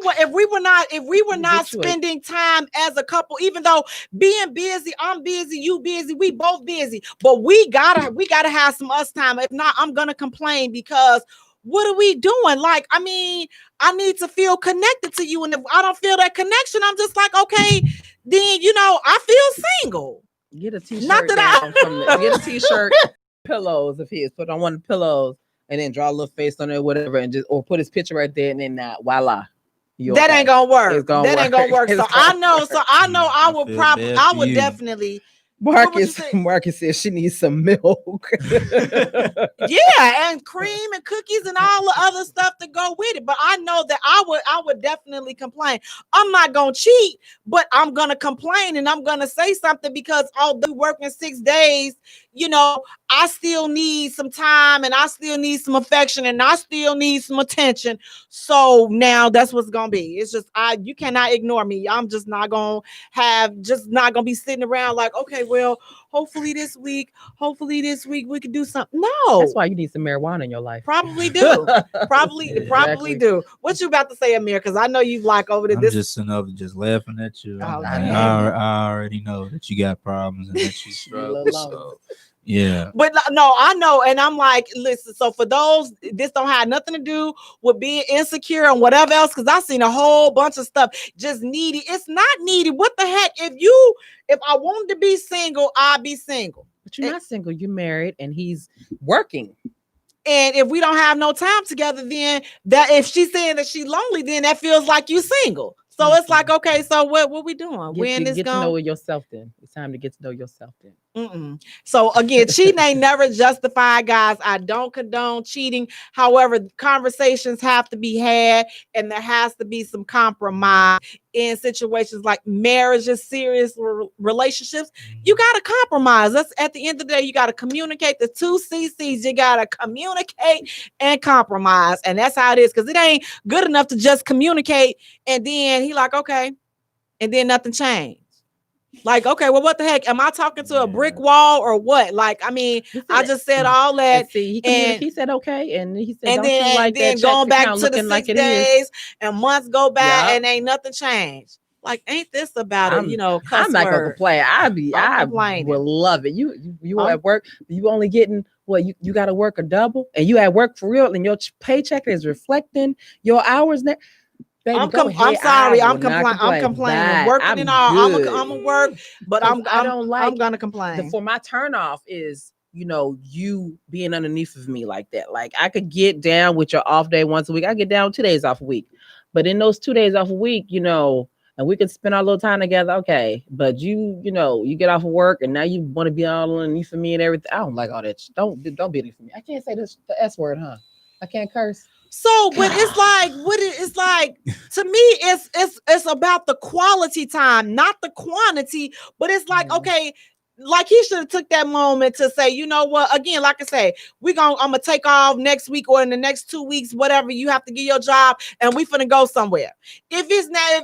were not spending time as a couple, even though being busy, I'm busy, you busy, we both busy, but we gotta have some us time. If not, I'm gonna complain because what are we doing? Like, I mean, I need to feel connected to you. And if I don't feel that connection, I'm just like, okay, then, you know, I feel single. Get a t-shirt. Get a t-shirt, pillows of his, put on one of the pillows, and then draw a little face on it, whatever, and just, or put his picture right there, and then voila. That ain't gonna work. Ain't gonna work. So I know I would definitely. Marcus says she needs some milk. Yeah, and cream and cookies and all the other stuff to go with it. But I know that I would definitely complain. I'm not gonna cheat, but I'm gonna complain and I'm gonna say something because although working 6 days, you know, I still need some time and I still need some affection and I still need some attention. So now that's what's gonna be. It's just you cannot ignore me. I'm just not gonna be sitting around like, okay, well, hopefully this week we could do something. No, that's why you need some marijuana in your life. Probably do. Probably do. What you about to say, Amir? Because I know you like over there. I'm just sitting over just laughing at you. I already know that you got problems and that you struggle. So. Yeah, but no, I know, and I'm like, listen. So for those, this don't have nothing to do with being insecure and whatever else. Because I've seen a whole bunch of stuff just needy. It's not needy. What the heck? If I wanted to be single, I'd be single. But you're not single. You're married, and he's working. And if we don't have no time together, then that if she's saying that she's lonely, then that feels like you single. So it's like, okay, so what we doing? Get to know yourself then. It's time to get to know yourself then. So again, cheating ain't never justified, guys. I don't condone cheating. However, conversations have to be had and there has to be some compromise in situations like marriages, serious relationships. You got to compromise. That's at the end of the day, you got to communicate. The 2 CCs, you got to communicate and compromise. And that's how it is, because it ain't good enough to just communicate and then he like, okay, and then nothing changed. Like, okay, well, what the heck? Am I talking to a brick wall or what? Like, I mean, I just said all that. He said okay, and he said, and then going back to the 6 days and months go by and ain't nothing changed. Like, ain't this about it? You know, I'm not gonna complain. I will love it. You at work, you only getting what you got to work a double, and you at work for real, and your paycheck is reflecting your hours. Baby, I'm go ahead. sorry. I I'm will not I'm complaining. Bye. Working I'm and all. good. I'm gonna work, but 'Cause I don't I'm like gonna complain. for my turn off is, you know, you being underneath of me like that. Like I could get down with your off day once a week. I get down 2 days off a week. But in those 2 days off a week, you know, and we can spend our little time together. Okay. But you know, you get off of work and now you want to be all underneath of me and everything. I don't like all that. Don't be underneath of me. I can't say this the S word, huh? I can't curse. So, but it's like it's like to me, it's about the quality time, not the quantity. But it's like, okay, like he should have took that moment to say, you know what? Again, like I say, I'm gonna take off next week or in the next 2 weeks, whatever. You have to get your job, and we finna go somewhere. If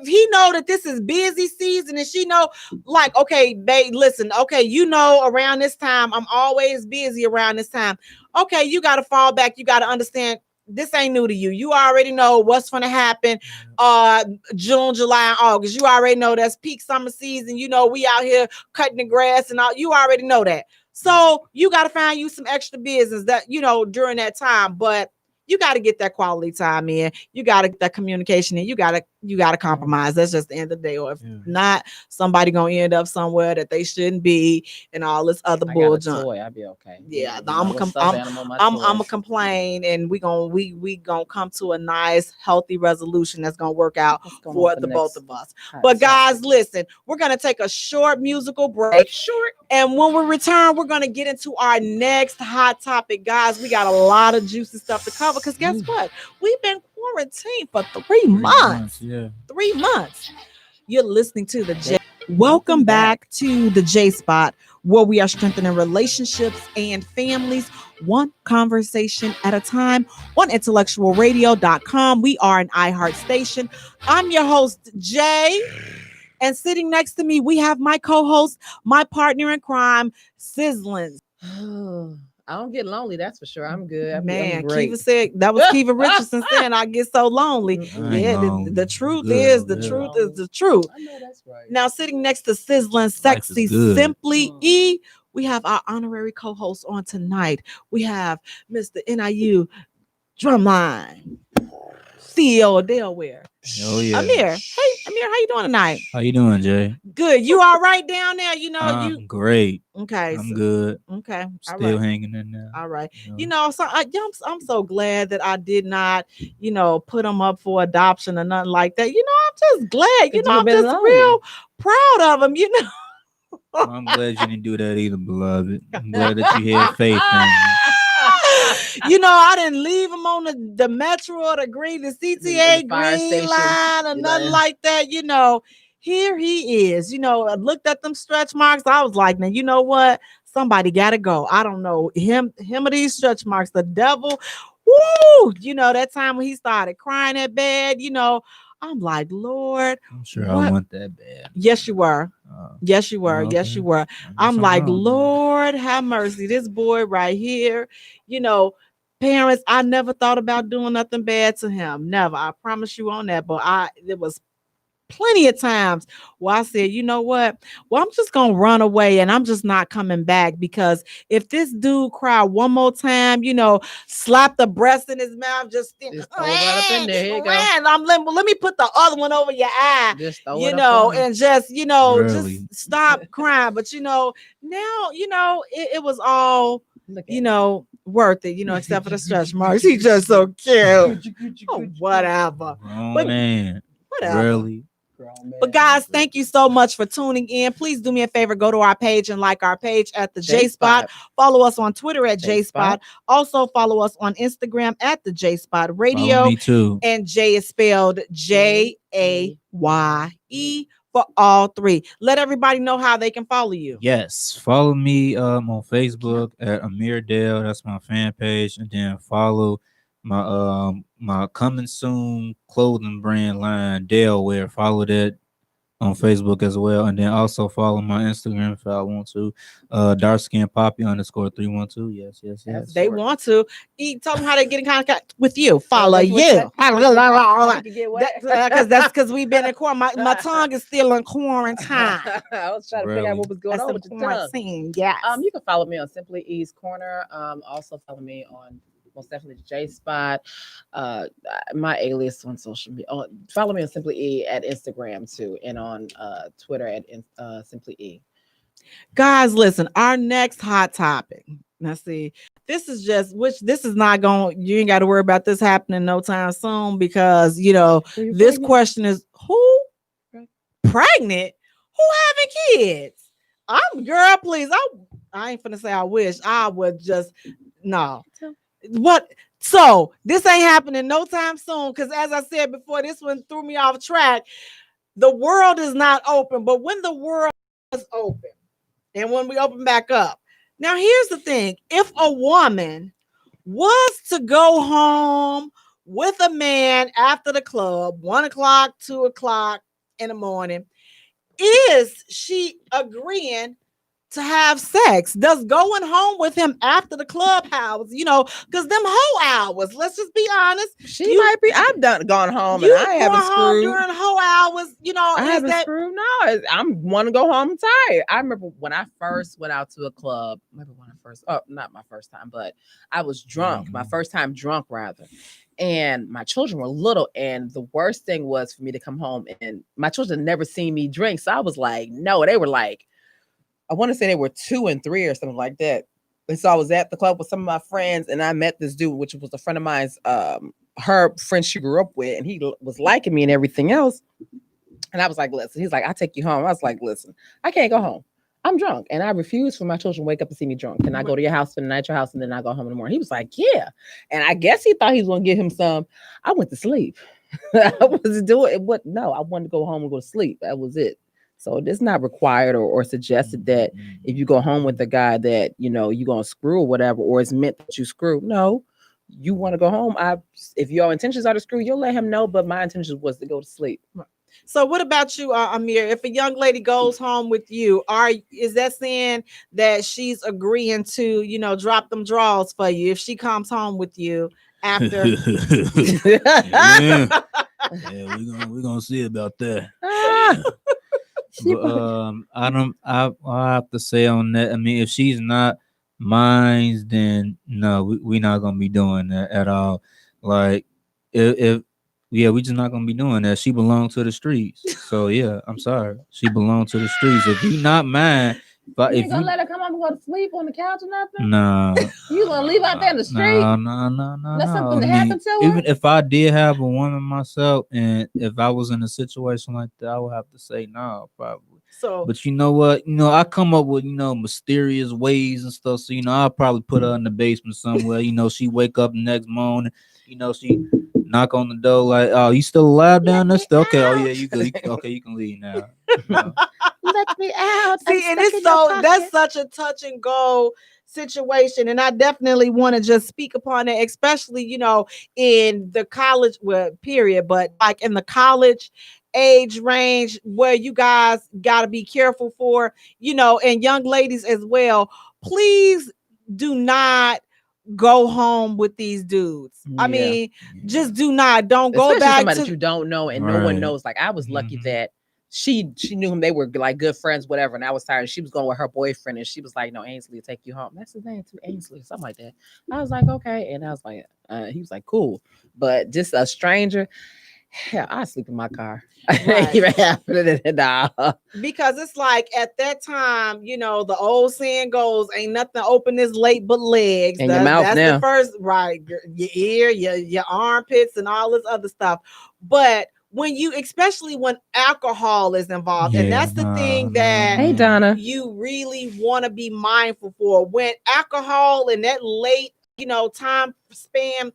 he know that this is busy season, and she know, like, okay, babe, listen, okay, you know, around this time, I'm always busy around this time. Okay, you got to fall back. You got to understand. This ain't new to you. You already know what's going to happen. June, July, and August. You already know that's peak summer season. You know, we out here cutting the grass and all. You already know that. So you got to find you some extra business that, you know, during that time. But you got to get that quality time in. You got to get that communication in. You got to compromise. That's just the end of the day. Or if not, somebody gonna end up somewhere that they shouldn't be, and all this other bull junk. I'll be okay. Yeah, I'm gonna complain, and we gonna come to a nice, healthy resolution that's gonna work out for the both of us. But guys, listen, we're gonna take a short musical break. And when we return, we're gonna get into our next hot topic, guys. We got a lot of juicy stuff to cover. Because guess what? We've been quarantined for 3 months. 3 months. You're listening to the J. Welcome back to the J Spot, where we are strengthening relationships and families, one conversation at a time, on IntellectualRadio.com. We are an iHeart station. I'm your host, Jay. And sitting next to me, we have my co-host, my partner in crime, Sizzlins. I don't get lonely, that's for sure. I'm good. I'm Kiva said that was Kiva Richardson saying I get so lonely. The truth is the truth. I know that's right. Now sitting next to Sizzling Sexy Simply E, we have our honorary co-host on tonight. We have Mr. NIU Drumline, CEO of Delaware. Oh yeah. Amir. Hey Amir, how you doing tonight? How you doing, Jay? Good. You all right down there? You know, I'm great. Okay. I'm good. Okay. Still hanging in there. All right. So I'm so glad that I did not, put them up for adoption or nothing like that. I'm just glad. I'm just real proud of them. Well, I'm glad you didn't do that either, beloved. I'm glad that you had faith in me. I didn't leave him on the Metro or the CTA green line or nothing like that. Here he is. I looked at them stretch marks. I was like, now, you know what? Somebody got to go. I don't know him or these stretch marks. The devil. Woo! That time when he started crying that bad, I'm like, Lord. I'm sure I want that bad. Yes, you were. Yes, you were. Okay. Yes, you were. I'm like, Lord, have mercy. This boy right here, parents, I never thought about doing nothing bad to him. Never. I promise you on that. But it was plenty of times where I said, you know what? Well, I'm just going to run away and I'm just not coming back, because if this dude cry one more time, slap the breast in his mouth, just throw it right up in there. Here you go. Let me put the other one over your eye, and just, really? just stop crying. But, now, it was all, worth it, except for the stretch marks. He's just so cute. Whatever. Man. Whatever. Really? But guys, thank you so much for tuning in. Please do me a favor, go to our page and like our page at the J Spot. Follow us on Twitter at J Spot. Also follow us on Instagram at the J Spot Radio. Follow me too. And Jay is spelled Jaye for all three. Let everybody know how they can follow you. Yes, follow me on Facebook at Amir Dale. That's my fan page, and then follow my coming soon clothing brand line, Delaware. Follow that on Facebook as well, and then also follow my Instagram if I want to. Dark skin Poppy _312. Yes. They want to. Tell them how they get in contact with you. Follow you. Because we've been in quarantine. My tongue is still in quarantine. I was trying to figure out what was going on with the tongue. Yes. You can follow me on Simply E's Corner. Also follow me on most definitely J Spot. My alias on social media. Oh, follow me on Simply E at Instagram too, and on Twitter at Simply E. Guys, listen, our next hot topic. Now, see, this is just this is not going, you ain't got to worry about this happening no time soon because, this pregnant? question is who pregnant? Who having kids? Girl, please. I ain't finna say I wish. I would just, no. What? So, this ain't happening no time soon because, as I said before, this one threw me off track. The world is not open, but when the world is open, and when we open back up. Now, here's the thing. If a woman was to go home with a man after the club, 1 o'clock, 2 o'clock in the morning, is she agreeing to have sex? Does going home with him after the clubhouse, because them whole hours, let's just be honest. She might be. I've gone home and I haven't screwed. During whole hours, I haven't screwed. No, I'm want to go home tired. I remember when I first went out to a club. Maybe when I first, not my first time, but I was drunk. My first time drunk, rather. And my children were little. And the worst thing was for me to come home and my children never seen me drink. So I was like, no, they were like, I want to say they were 2 and 3 or something like that. And so I was at the club with some of my friends and I met this dude, which was a friend of mine's, her friend she grew up with, and he was liking me and everything else. And I was like, listen, he's like, I'll take you home. I was like, listen, I can't go home. I'm drunk. And I refuse for my children to wake up and see me drunk. Can I go to your house for the night, your house, and then I go home in the morning? He was like, yeah. And I guess he thought he was going to give him some. I went to sleep. I wasn't doing it. But no, I wanted to go home and go to sleep. That was it. So it's not required or suggested that if you go home with a guy that, you're going to screw or whatever, or it's meant that you screw. No, you want to go home. If your intentions are to screw, you'll let him know. But my intention was to go to sleep. So what about you, Amir? If a young lady goes home with you, is that saying that she's agreeing to, drop them draws for you if she comes home with you after? Yeah, we're gonna see about that. But I have to say on that. I mean, if she's not mine, then no, we're not gonna be doing that at all. Like if we just not gonna be doing that. She belongs to the streets. So yeah, I'm sorry. She belongs to the streets. If you not mine, but you if ain't gonna let her come home and go to sleep on the couch or nothing? No. You gonna leave out there in the street? No. Let something happen to her? Even if I did have a woman myself, and if I was in a situation like that, I would have to say no, probably. So, but you know what? I come up with mysterious ways and stuff. So I'll probably put her in the basement somewhere. She wake up the next morning. She knock on the door like, "Oh, you still alive down there?" Okay, oh yeah, you good. Okay, you can leave now. Let me out. See, and it's that's such a touch and go situation, and I definitely want to just speak upon it, especially in the college period, but like in the college age range where you guys got to be careful for, and young ladies as well. Please do not go home with these dudes. Yeah. I mean, just do not. Don't especially go back somebody that you don't know and no one knows. Like I was lucky that she knew him. They were like good friends, whatever. And I was tired. She was going with her boyfriend, and she was like, "No, Ainsley will take you home." That's his name too, Ainsley, something like that. I was like, "Okay," and I was like, he was like, "Cool," but just a stranger. Hell, I sleep in my car. Right. Nah. Because it's like at that time, the old saying goes, "Ain't nothing open this late but legs." And your mouth that's now. The first, right? Your ear, your armpits, and all this other stuff. But especially when alcohol is involved, and that's the thing that hey Donna, you really want to be mindful for. When alcohol and that late, time span,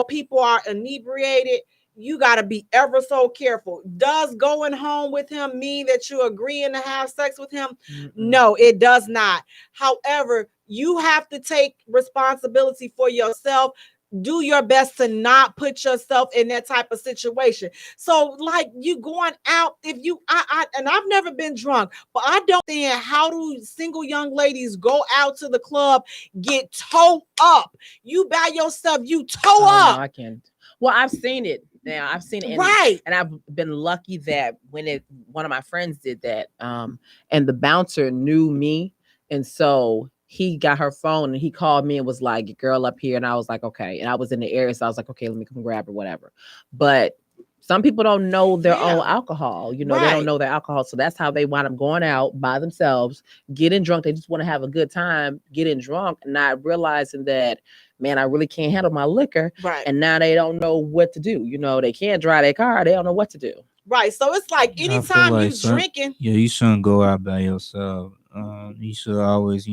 people are inebriated. You got to be ever so careful. Does going home with him mean that you're agreeing to have sex with him? Mm-mm. No, it does not. However, you have to take responsibility for yourself. Do your best to not put yourself in that type of situation. So like you going out, if you, and I've never been drunk, but I don't understand how do single young ladies go out to the club, get towed up. You by yourself, you tow up. No, I can't. Well, I've seen it. Now I've seen it, right, and I've been lucky that one of my friends did that, and the bouncer knew me, and so he got her phone and he called me and was like, "Your girl up here," and I was like, "Okay," and I was in the area, so I was like, "Okay, let me come grab her, whatever." But some people don't know their own alcohol. You know, they don't know their alcohol. So that's how they wind up going out by themselves, getting drunk. They just want to have a good time, getting drunk, not realizing that, man, I really can't handle my liquor. Right. And now they don't know what to do. You know, they can't drive their car. They don't know what to do. Right. So it's like anytime like you drinking. Yeah, you shouldn't go out by yourself. You should always,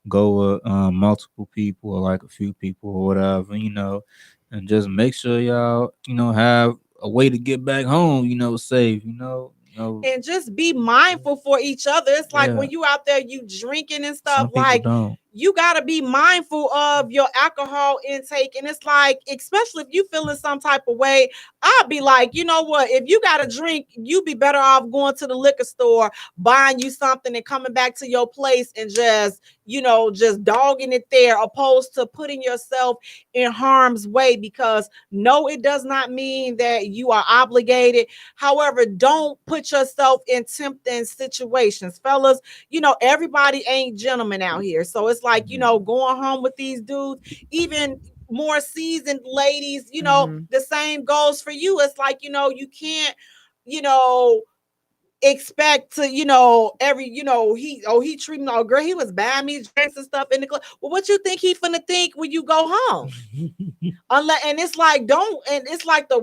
go with multiple people or like a few people or whatever, and just make sure y'all, have a way to get back home, safe, And just be mindful for each other. It's like when you out there, you drinking and stuff, some people don't. You got to be mindful of your alcohol intake. And it's like, especially if you feeling some type of way, I'll be like, you know what? If you got to drink, you be better off going to the liquor store, buying you something and coming back to your place and just, just dogging it there, opposed to putting yourself in harm's way. Because no, it does not mean that you are obligated. However, don't put yourself in tempting situations, fellas. Everybody ain't gentlemen out here. So it's like, going home with these dudes, even more seasoned ladies, the same goes for you. It's like, you can't, expect to, he treating all girl, he was buying me drinks and stuff in the club. Well, what you think he finna think when you go home? And it's like, it's like the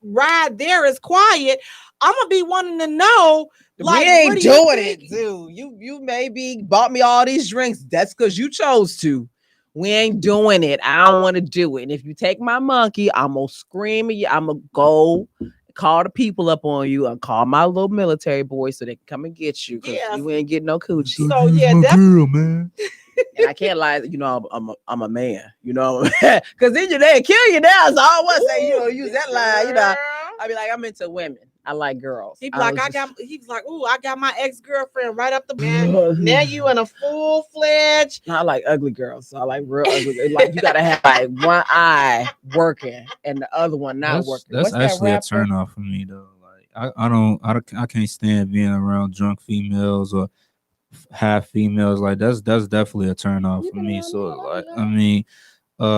ride there is quiet. I'm gonna be wanting to know, like, we ain't doing it, dude. You maybe bought me all these drinks. That's because you chose to. We ain't doing it. I don't want to do it. And if you take my monkey, I'm gonna scream at you. I'm gonna go call the people up on you and call my little military boys so they can come and get you, because you ain't getting no coochie. So yeah, that's girl, man. And I can't lie, I'm a man, because then they kill you now. So I want to say, use that line, I be like, I'm into women. I like girls. He be like, he's like, ooh, I got my ex-girlfriend right up the man. Now you in a full-fledged. I like ugly girls. So I like real ugly. Like, you gotta have like one eye working and the other one not working. That's actually a turn off for me though. Like I can't stand being around drunk females or half females. Like that's definitely a turn off for me. So like, I mean,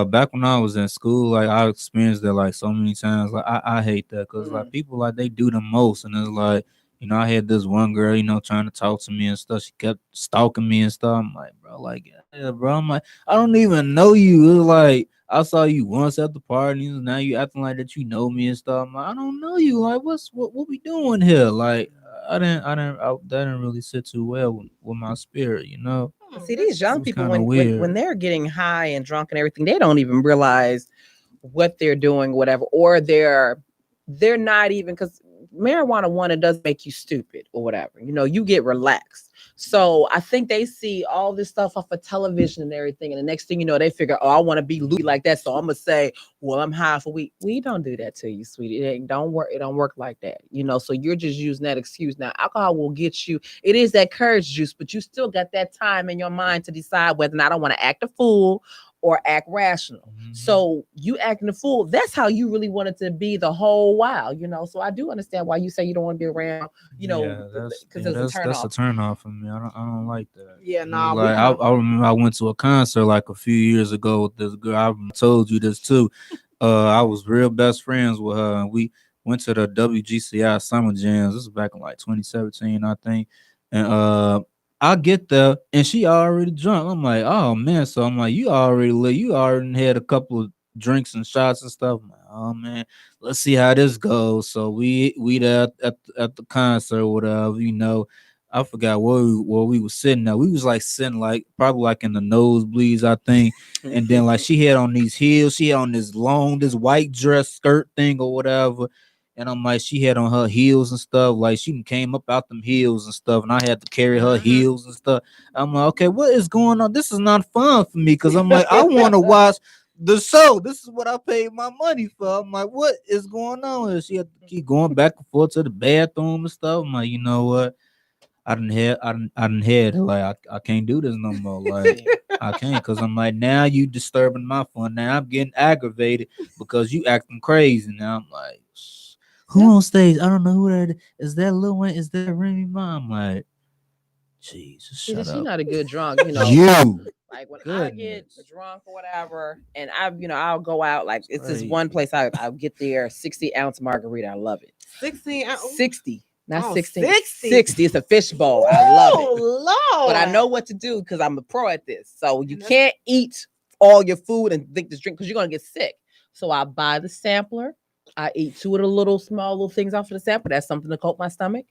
back when I was in school, like I experienced that like so many times. Like I hate that because like people, like, they do the most, and it's like, I had this one girl, trying to talk to me and stuff. She kept stalking me and stuff. I'm like, bro, like, yeah, bro. I'm like, I don't even know you. It was like, I saw you once at the party, and now you acting like that you know me and stuff. I'm like, I don't know you. Like, what we doing here? Like, that didn't really sit too well with my spirit, See, these young people, when they're getting high and drunk and everything, they don't even realize what they're doing, whatever, or they're not even, because marijuana, one, it does make you stupid or whatever. You get relaxed. So I think they see all this stuff off of television and everything, and the next thing you know, they figure, oh, I want to be loopy like that, so I'm gonna say, well, I'm high for weed. We don't do that to you, sweetie. It don't work like that. So you're just using that excuse. Now, alcohol will get you. It is that courage juice, but you still got that time in your mind to decide whether or not I want to act a fool or act rational. So you acting a fool, that's how you really want it to be the whole while, So I do understand why you say you don't want to be around, because that's a turn off for me. I don't like that. Yeah, no. Like I remember I went to a concert like a few years ago with this girl. I told you this too. I was real best friends with her, and we went to the WGCI Summer Jams. This was back in like 2017, I think. And I get there and she already drunk. I'm like, oh man. So I'm like, you already had a couple of drinks and shots and stuff. I'm like, oh man, let's see how this goes. So we there at the concert or whatever, I forgot where we was sitting at. We was like sitting like probably like in the nosebleeds, I think. And then like she had on these heels, she had on this white dress skirt thing or whatever. And I'm like, she had on her heels and stuff. Like she came up out them heels and stuff, and I had to carry her heels and stuff. I'm like, okay, what is going on? This is not fun for me, because I'm like, I want to watch the show. This is what I paid my money for. I'm like, what is going on here? She had to keep going back and forth to the bathroom and stuff. I'm like, you know what? I didn't had like I can't do this no more. Like I can't, because I'm like, now you disturbing my fun. Now I'm getting aggravated because you acting crazy. Now I'm like, who on stage? I don't know who that is. Is that Lil Wayne? Is that Remy Ma? I'm like, Jesus, See, shut she's up. not a good drunk, you know. You. Like when I get Goodness. drunk or whatever, and I'll go out. Like it's this Crazy. one place I'll get there, 60-ounce margarita. I love it. 16. 60, not Oh, 16. 60. 60. It's a fishbowl. I love it. Lord. But I know what to do because I'm a pro at this. So you And that's- can't eat all your food and drink this drink because you're gonna get sick. So I buy the sampler. I eat 2 of the small little things off of the sampler. That's something to coat my stomach.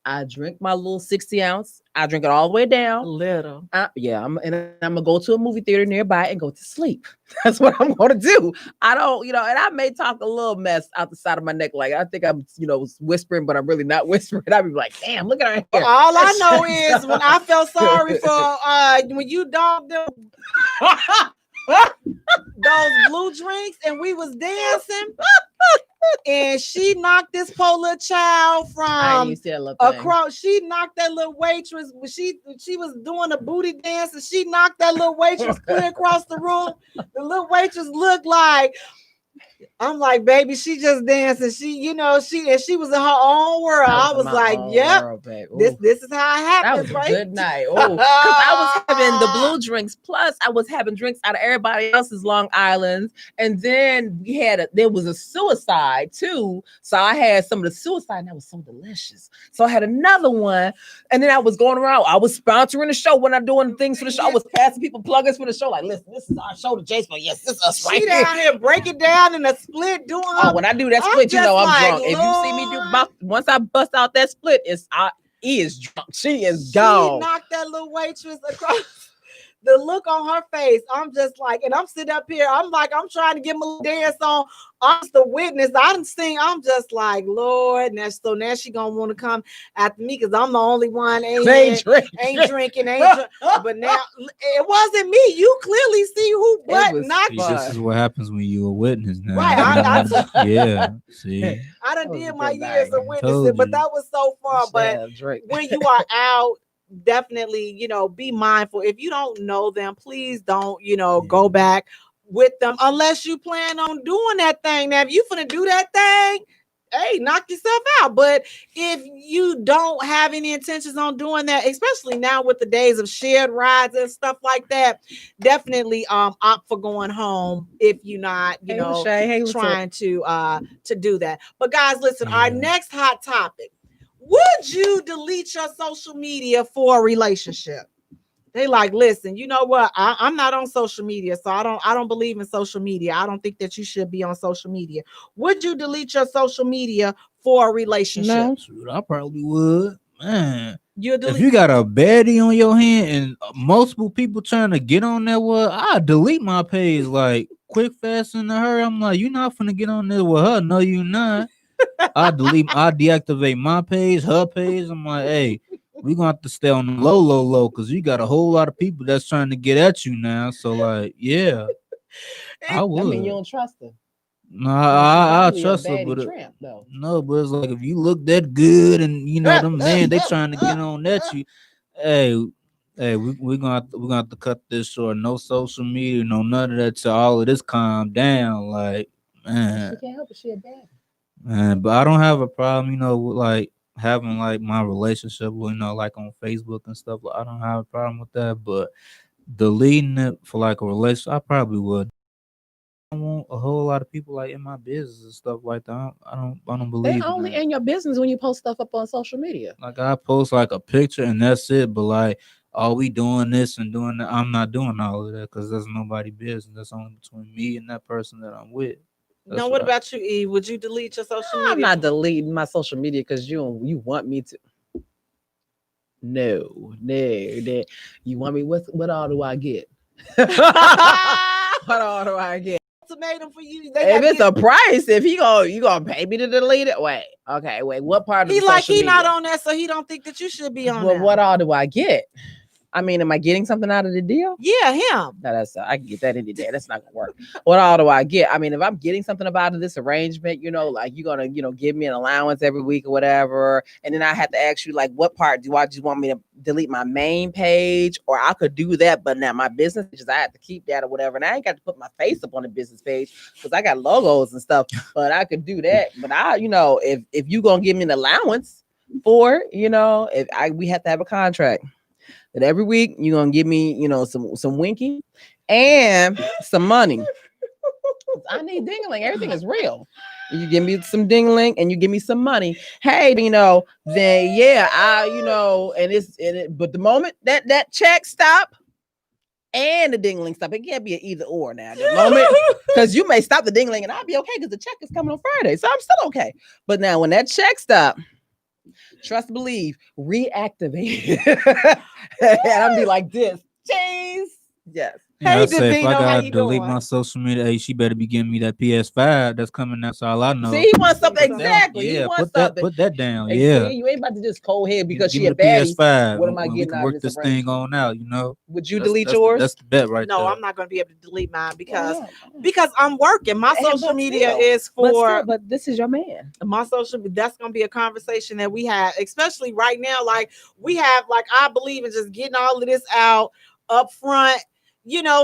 I drink my little 60-ounce. I drink it all the way down. Little. I'm gonna go to a movie theater nearby and go to sleep. That's what I'm gonna do. I don't, and I may talk a little mess out the side of my neck, like I think I'm, whispering, but I'm really not whispering. I'd be like, damn, look at her hair. All I know is when I felt sorry for when you dogged them those blue drinks and we was dancing and she knocked this poor little child from across. She knocked that little waitress. She was doing a booty dance and she knocked that little waitress clear across the room. The little waitress looked like, I'm like, baby, she just dancing. She was in her own world. I was like, yep, this is how it happens. That was a good night. Oh, because I was having the blue drinks. Plus, I was having drinks out of everybody else's Long Island's. And then there was a suicide too. So I had some of the suicide and that was so delicious. So I had another one. And then I was going around. I was sponsoring the show when I'm doing things for the show. I was passing people plugins for the show. Like, listen, this is our show to Jace. Yes, this is us right here. She down here break it down in a split doing. Oh, when I do that split, I'm drunk. If you see me once I bust out that split, he is drunk. She is gone. She knocked that little waitress across. The look on her face, I'm just like, and I'm sitting up here, I'm like, I'm trying to get my dance on. I'm the witness. I didn't sing. I'm just like, Lord. Now she gonna want to come after me because I'm the only one ain't drinking. But now it wasn't me. You clearly see who knocked. This is what happens when you a witness now. Right. Yeah. See. I done did my years of witnessing, but that was so fun. But when you are out, definitely, be mindful. If you don't know them, please don't, go back with them unless you plan on doing that thing. Now, if you finna do that thing, hey, knock yourself out. But if you don't have any intentions on doing that, especially now with the days of shared rides and stuff like that, definitely opt for going home if you're not, trying to do that. But guys, listen, our next hot topic. Would you delete your social media for a relationship? They like, listen, you know what? I'm not on social media, so I don't believe in social media. I don't think that you should be on social media. Would you delete your social media for a relationship? No, I probably would. Man, if you got a baddie on your hand and multiple people trying to get on there, I delete my page like quick, fast, and to her. I'm like, you're not finna get on there with her. No, you're not. I deactivate my page, her page. I'm like, hey, we're gonna have to stay on the low, because you got a whole lot of people that's trying to get at you now. So, like, yeah, I would. I mean, you don't trust her. No, I trust her, but but it's like if you look that good and them man, they trying to get on at you. Hey, we're gonna have to cut this short. No social media, no none of that. To all of this, calm down, like, man. She can't help it. She a baddie. But I don't have a problem, with like having like my relationship, like on Facebook and stuff. I don't have a problem with that. But deleting it for like a relationship, I probably would. I don't want a whole lot of people like in my business and stuff like that. I don't believe. They only in your business when you post stuff up on social media. Like I post like a picture and that's it. But like, are we doing this and doing that? I'm not doing all of that because that's nobody's business. That's only between me and that person that I'm with. Now, what about you, Eve? Would you delete your social media? I'm not deleting my social media because you want me to. No. You want me? What all do I get? What all do I get? Ultimatum for you. If it's a price, if you gonna pay me to delete it? Wait. What part of he not on that, so he don't think that you should be on. Well, what all do I get? I mean, am I getting something out of the deal? Yeah, him. No, I can get that any day. That's not gonna work. What all do I get? I mean, if I'm getting something about this arrangement, like you're gonna, give me an allowance every week or whatever, and then I have to ask you, like, what part do I just want me to delete my main page, or I could do that, but now my business pages I have to keep that or whatever, and I ain't got to put my face up on the business page because I got logos and stuff. But I could do that. But if you gonna give me an allowance for, we have to have a contract. that every week you're gonna give me, some winky and some money. I need dingling. Everything is real. You give me some dingling and you give me some money. Hey, then yeah, but the moment that check stop and the dingling stop, it can't be an either or now. The moment, because you may stop the dingling and I'll be okay because the check is coming on Friday, so I'm still okay. But now when that check stop, trust, believe, reactivate, and I'll be like this, cheese, yes. Yeah, Hey, I say if Davino, I how gotta you delete doing? my social media, hey, she better be giving me that PS5 that's coming out. So all I know. See, he wants something Put that- exactly. He Yeah, wants something. put that down. Hey, Yeah, see, you ain't about to just cold head because give she me a the baddie. PS5. What am I and we getting can out of work this this thing arrangement? on out. You know. Would you That's- delete that's the- yours? That's the bet right No, there. I'm not going to be able to delete mine because Yeah. I'm working. My And social but media still, is for but this is your man. my social. That's going to be a conversation that we have, especially right now. Like we have, like I believe in just getting all of this out up front.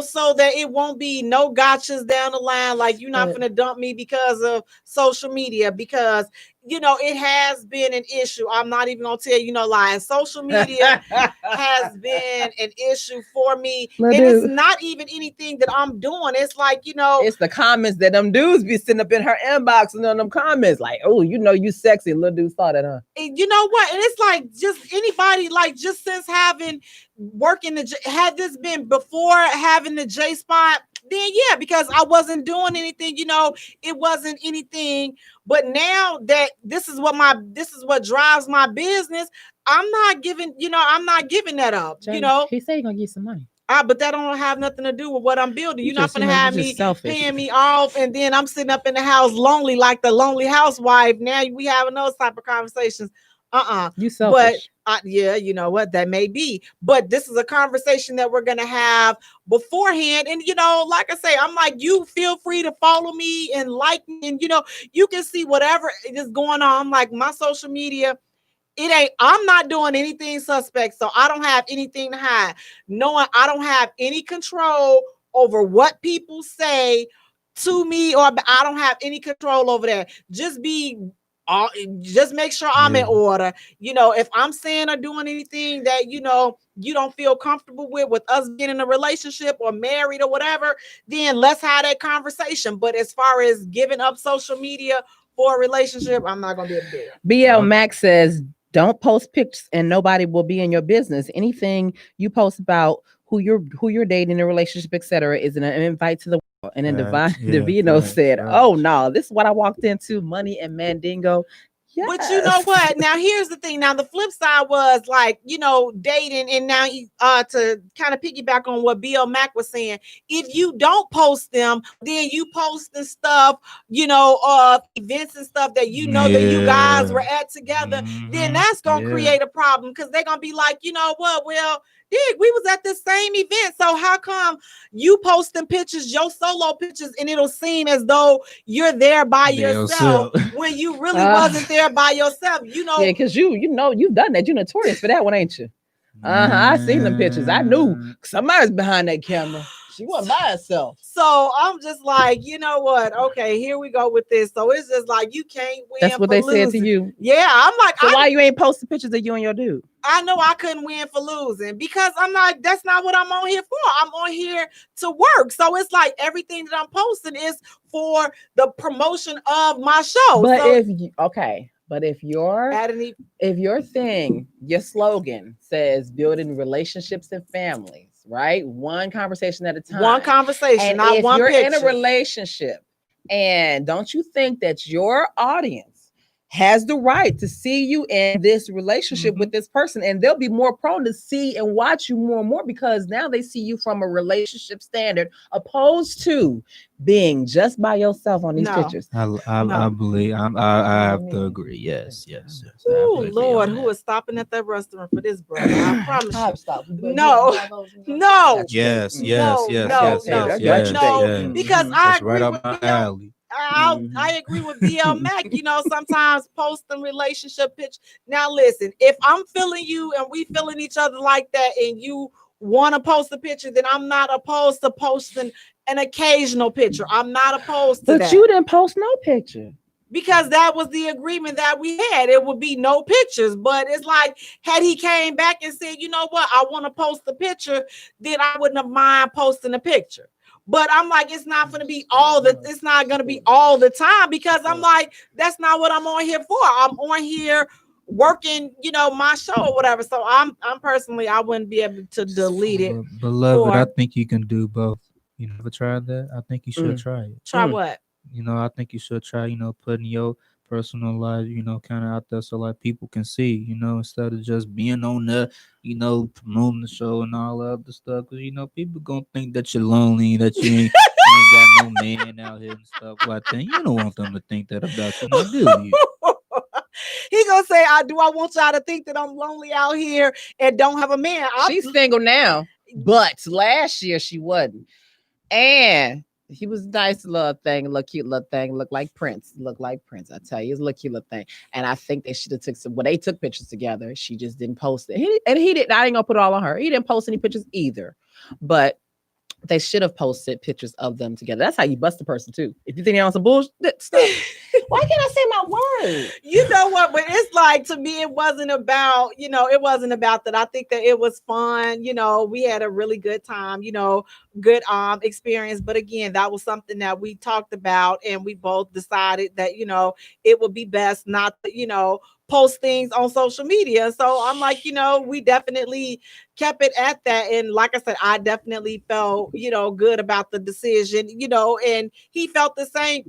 So that it won't be no gotchas down the line. Like you're not But- going to dump me because of social media, because it has been an issue. I'm not even gonna tell you no lie. Social media has been an issue for me, Lil' and dude. it's not even anything that I'm doing. It's like It's the comments that them dudes be sitting up in her inbox and on them comments like, oh, you sexy. Little dude saw that, huh? and you know what? And it's like just anybody, like just since having working had this been before having the J spot, then yeah, because I wasn't doing anything. It wasn't anything. But now that this is what drives my business, I'm not giving that up. He said he gonna get some money. But that don't have nothing to do with what I'm building. You You're not just, gonna you have just me selfish. paying me off, and then I'm sitting up in the house lonely like the lonely housewife. Now we having those type of conversations. You selfish. But yeah, you know what, that may be. But this is a conversation that we're gonna have beforehand. And like I say, I'm like, you feel free to follow me and like me, and you can see whatever is going on. Like my social media. I'm not doing anything suspect, so I don't have anything to hide. Knowing I don't have any control over what people say to me, or I don't have any control over that. Just make sure I'm in order. If I'm saying or doing anything that you don't feel comfortable with us being in a relationship or married or whatever, then let's have that conversation. But as far as giving up social media for a relationship, I'm not gonna be able to do it. BL Max says, don't post pictures and nobody will be in your business. Anything you post about who you're dating, a relationship, etc., is an invite to the world. And then Davino said, "Oh no, this is what I walked into: money and mandingo." Yes. But you know what? Now here's the thing. Now the flip side was like, dating, and now to kind of piggyback on what BL Mac was saying, if you don't post them, then you post the stuff, events and stuff that that you guys were at together, then that's gonna create a problem, because they're gonna be like, you know what? Well, we was at the same event, so how come you posting pictures, your solo pictures, and it'll seem as though you're there by yourself when you really wasn't there by yourself? Yeah, because you've done that. You're notorious for that one, ain't you? I seen them pictures. I knew somebody's behind that camera. She wasn't by herself. So I'm just like, you know what? Okay, here we go with this. So it's just like, you can't win. That's what they said to you. Yeah, I'm like, so why you ain't posting pictures of you and your dude? I know I couldn't win for losing, because that's not what I'm on here for. I'm on here to work. So it's like everything that I'm posting is for the promotion of my show. But so, but if your thing, your slogan says building relationships and families, right? One conversation at a time. One conversation, and not if one you're picture. in a relationship, and don't you think that your audience has the right to see you in this relationship with this person, and they'll be more prone to see and watch you more and more, because now they see you from a relationship standard, opposed to being just by yourself on these pictures. I believe I have to agree. Yes. Oh Lord, who is stopping at that restaurant for this, brother? I promise you. Stop. No. Yes. Because I agree right up with my alley. I agree with BL Mac. Sometimes posting relationship pictures. Now listen, if I'm feeling you and we feeling each other like that, and you want to post a picture, then I'm not opposed to posting an occasional picture. I'm not opposed to that. But you didn't post no picture. because that was the agreement that we had. It would be no pictures. But it's like, had he came back and said, you know what, I want to post the picture, then I wouldn't have mind posting a picture. But I'm like, it's not going to be all the time, because I'm like, that's not what I'm on here for. I'm on here working, my show or whatever. So I'm personally, I wouldn't be able to delete it. Beloved, I think you can do both. You never tried that? I think you should try it. Try what? I think you should try, putting your personal life, kind of out there so like people can see, instead of just being on the, promoting the show and all that other stuff. Cause people gonna think that you're lonely, that you ain't got no man out here and stuff like that. You don't want them to think that about you, now, do you? He gonna say, I want y'all to think that I'm lonely out here and don't have a man. She's single now, but last year she wasn't. And he was a nice little thing, little cute little thing, looked like Prince. I tell you, it's a little cute little thing. And I think they should have took they took pictures together. She just didn't post it. He didn't. I ain't gonna put it all on her. He didn't post any pictures either. But they should have posted pictures of them together. That's how you bust a person too. If you think they're on some bullshit stuff, why can't I say my word? You know what? But it's like, to me, it wasn't about, that. I think that it was fun. We had a really good time, good experience. But again, that was something that we talked about, and we both decided that, it would be best not to, post things on social media. So I'm like, we definitely kept it at that. And like I said, I definitely felt, good about the decision, and he felt the same,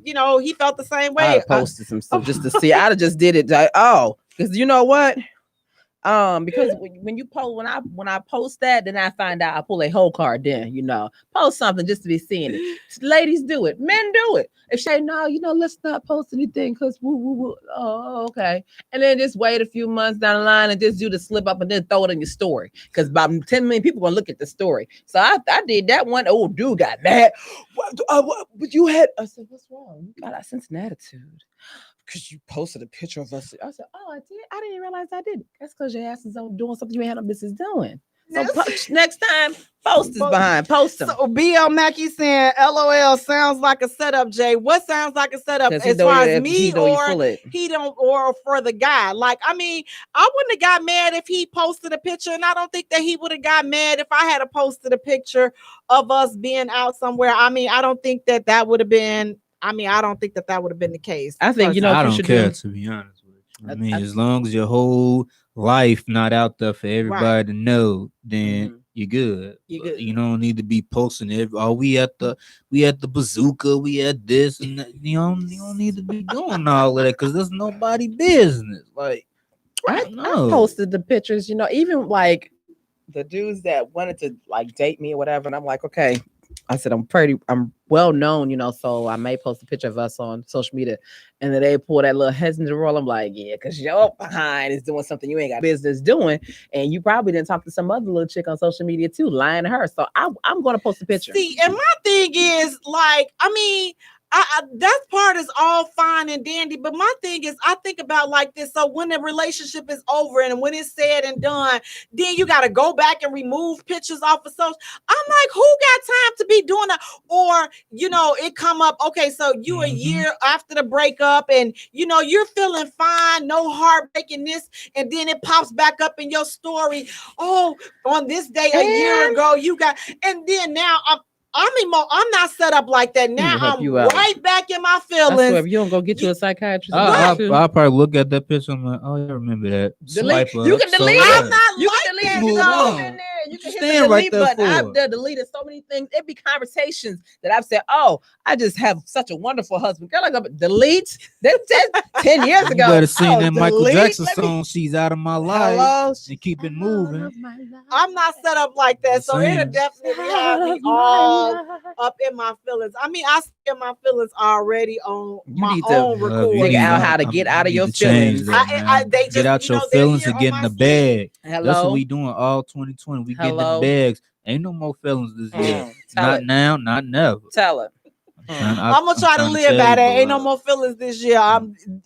way. I posted some stuff just to see. I'd have just did it. Because you know what? Because when you post, when I post that, then I find out I pull a whole card. Then post something just to be seeing it. Ladies do it, men do it. If say no, let's not post anything because oh, okay. And then just wait a few months down the line and just do the slip up and then throw it in your story, because about 10 million people gonna look at the story. So I did that one. Oh, dude got mad. But you had. I said, what's wrong? You got a sense and attitude. Because you posted a picture of us. I said, oh, I did. I didn't realize I did. That's because your ass is doing something you ain't had no business doing. So next time, post is behind. Post them. So BL Mackey saying, LOL sounds like a setup, Jay. What sounds like a setup as far as me or for the guy? Like, I mean, I wouldn't have got mad if he posted a picture, and I don't think that he would have got mad if I had posted a picture of us being out somewhere. I mean, I don't think that would have been. I don't think that would have been the case. I think, I don't care, to be honest with you. I mean, as long as your whole life not out there for everybody to know, then you're good. You don't need to be posting we at the bazooka, we at this, and that. You don't need to be doing all of that, because there's nobody business. Like, I posted the pictures, even like the dudes that wanted to like date me or whatever, and I'm like, okay. I said, I'm well known, so I may post a picture of us on social media. And then they pull that little heads in the roll. I'm like, yeah, because your behind is doing something you ain't got business doing. And you probably didn't talk to some other little chick on social media too, lying to her. So I'm going to post a picture. See, and my thing is, like, I mean, that part is all fine and dandy, but my thing is, I think about like this. So when the relationship is over and when it's said and done, then you got to go back and remove pictures off of social. I'm like, who got time to be doing that? Or, it come up, okay, so you a year after the breakup and, you're feeling fine, no heartbreak in this, and then it pops back up in your story. Oh, on this day a year ago, you got, and then now I'm not set up like that. Now I'm right back in my feelings. I swear, if you don't go get you a psychiatrist, I'll probably look at that picture. I'm like, oh, I remember that. Delete. You can delete it. I'm not you like can delete that. it. In there. You can hit the delete button. I've deleted so many things. It'd be conversations that I've said, oh, I just have such a wonderful husband. Girl, I go delete. That's 10 years ago. You better sing that Michael Jackson song, She's Out of My Life, and keep it moving. I'm not set up like that. So it'll definitely have me all up in my feelings. I mean, I see my feelings already on my own recording. Figure out how to get out of your feelings. They get out your feelings and get in the bag. That's what we doing all 2020. We getting the bags. Ain't no more feelings this year. Not now, not never. Tell it. I'm gonna try to live by that. Ain't no more feelings this year.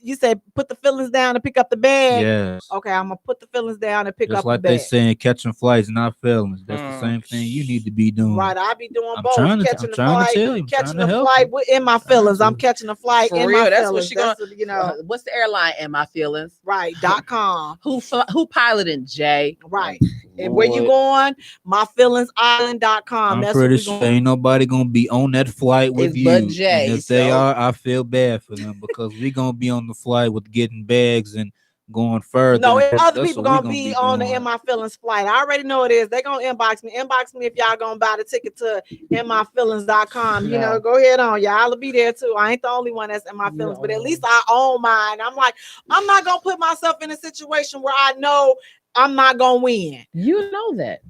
You said put the feelings down and pick up the bag. Yes. Okay, I'm gonna put the feelings down and pick Just up like the bag. they saying catching flights, not feelings. That's the same thing you need to be doing. Right, I be doing I'm both. trying to Catching the tell flight, you. I'm catching trying to the help flight you. in my feelings. I'm catching the flight For in real, my that's feelings. what she gonna. That's, you know, What's the airline in my feelings? right. .com. Who piloting Jaye? Right. And where you going? MyFeelingsIsland.com. I'm That's pretty what we sure going. ain't nobody gonna be on that flight with It's you. but And Jaye, if they so- are, I feel bad for them because we gonna be on the flight with getting bags and going further. No, other That's people what we gonna be on the doing. In My Feelings flight. I already know it is. They gonna inbox me. Inbox me if y'all gonna buy the ticket to InMyFeelings.com. You know, go ahead on. Y'all will be there too. I ain't the only one that's in my feelings, but at least I own mine. I'm like, I'm not gonna put myself in a situation where I know I'm not gonna win. You know that.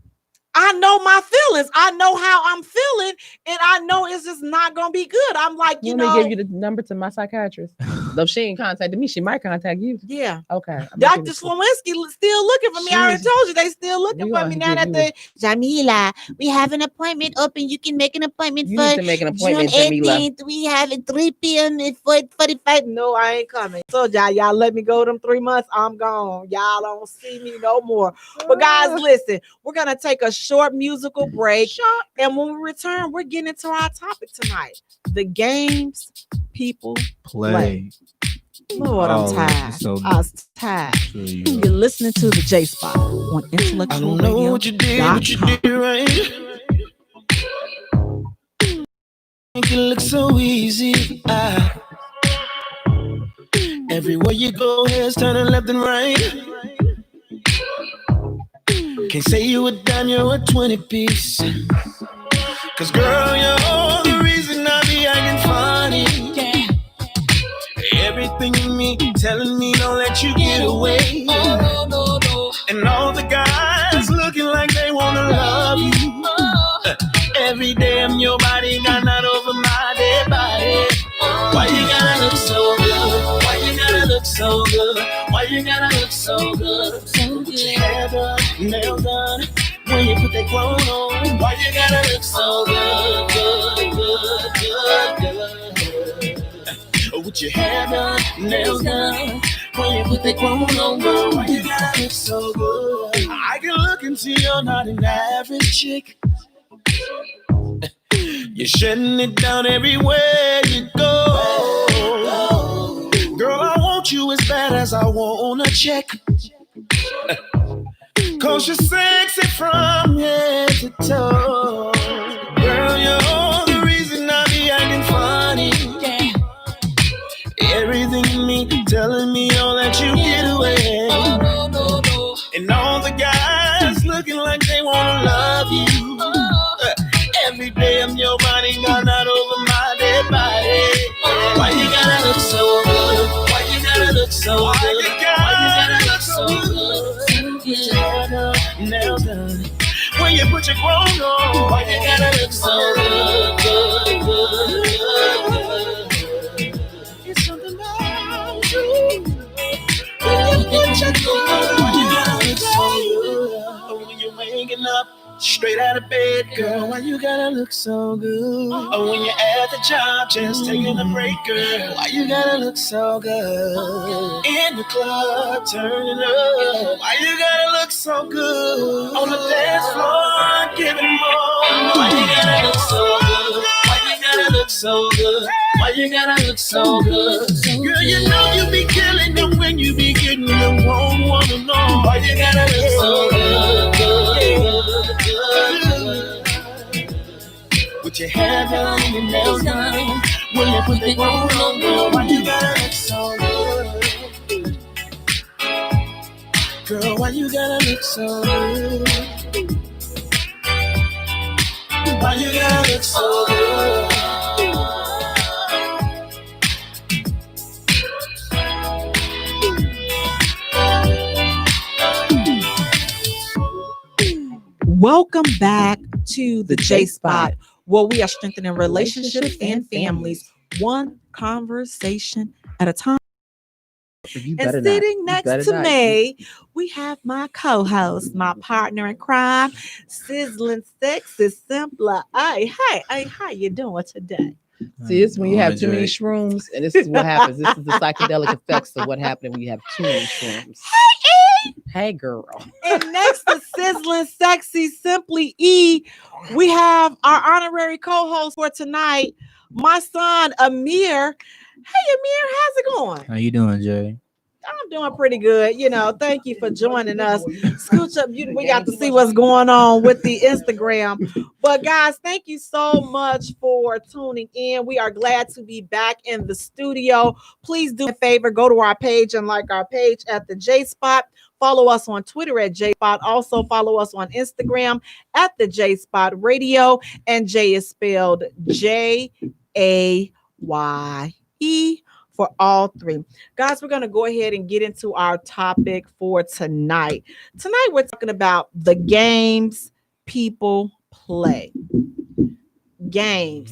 I know my feelings. I know how I'm feeling, and I know it's just not gonna be good. I'm like, you Let me know, give you the number to my psychiatrist. Though she ain't contacted me, she might contact you. yeah. Okay. Dr. Slowinski still looking for me. I already told you they still looking We for gonna me now give that you- they Jamila, we have an appointment open. You can make an appointment You for need to make an appointment, June Jamila. 18th. We have it 3 p.m. at 4:45. No, I ain't coming. So y'all let me go them 3 months. I'm gone. Y'all don't see me no more. But guys, listen, we're gonna take a short musical break. And when we return, we're getting into our topic tonight. The games people play. Lord, I'm tired. I was tired. You're listening to the J Spot on I don't know what you did, but you did right. Make it look so easy. Everywhere you go, heads turning left and right. Can't say you a dime, you're a 20 piece. Cause girl, you're the reason I be acting funny. Everything in me telling me don't let you get away. And all the guys looking like they wanna love you. Every day I'm your body, got not over my dead body. Why you gotta look so good? Why you gotta look so good? Why you gotta look so good? Put your hair done, nails done. When you put that clothes on, why you gotta look so good, good, good, good, good? With your hair done, nails done. When you put that clothes on, girl, why you gotta look so good? I can look and see you're not an average chick. You're shutting it down everywhere you go. Girl, I want you as bad as I want a check. Cause you're sexy from head to toe. Girl, you're the reason I be acting funny. Everything in me telling me don't let you get away. And all the guys looking like they wanna love you. Every day I'm your body, got not over my dead body. Why you gotta look so good? Why you gotta look so good? Why you gotta look so good? Get your hair done, nails done. When you put your clothes on, why you gotta look so good, good, good, good? It's something about you. When you put your clothes on, why you gotta look so good? When you're waking up straight out of bed, girl, why you gotta look so good? Oh, when you're at the job, just taking a break, girl, why you gotta look so good? In the club, turning up, why you gotta look so good? On the dance floor, giving more, why you gotta look so good? Why you gotta look so good? Why you gotta look so good? Girl, you know you be killing them when you be getting the wrong woman on. Why you gotta look so good, good, good, good? With your hair done and your nails done. When you put the clothes on, girl, why you gotta look so good? Girl, why you gotta look so good? Why you gotta look so good? Welcome back to the J Spot, where we are strengthening relationships and families, one conversation at a time. And sitting next to me, we have my co-host, my partner in crime, sizzling sexy simpler. Hey, how you doing today? See, it's when you have too many shrooms, and this is what happens. This is the psychedelic effects of what happens when you have too many shrooms. Hey, Hey, girl. And next to Sizzling Sexy Simply E, we have our honorary co-host for tonight, my son Amir. Hey Amir, how's it going? How you doing, Jay? I'm doing pretty good. Thank you for joining us. Scooch up, we got to see what's going on with the Instagram. But guys, thank you so much for tuning in. We are glad to be back in the studio. Please do me a favor, go to our page and like our page at the J Spot. Follow us on Twitter at J Spot. Also follow us on Instagram at the J Spot Radio. And Jay is spelled Jaye for all three. Guys, we're going to go ahead and get into our topic for tonight. Tonight, we're talking about the games people play. Games.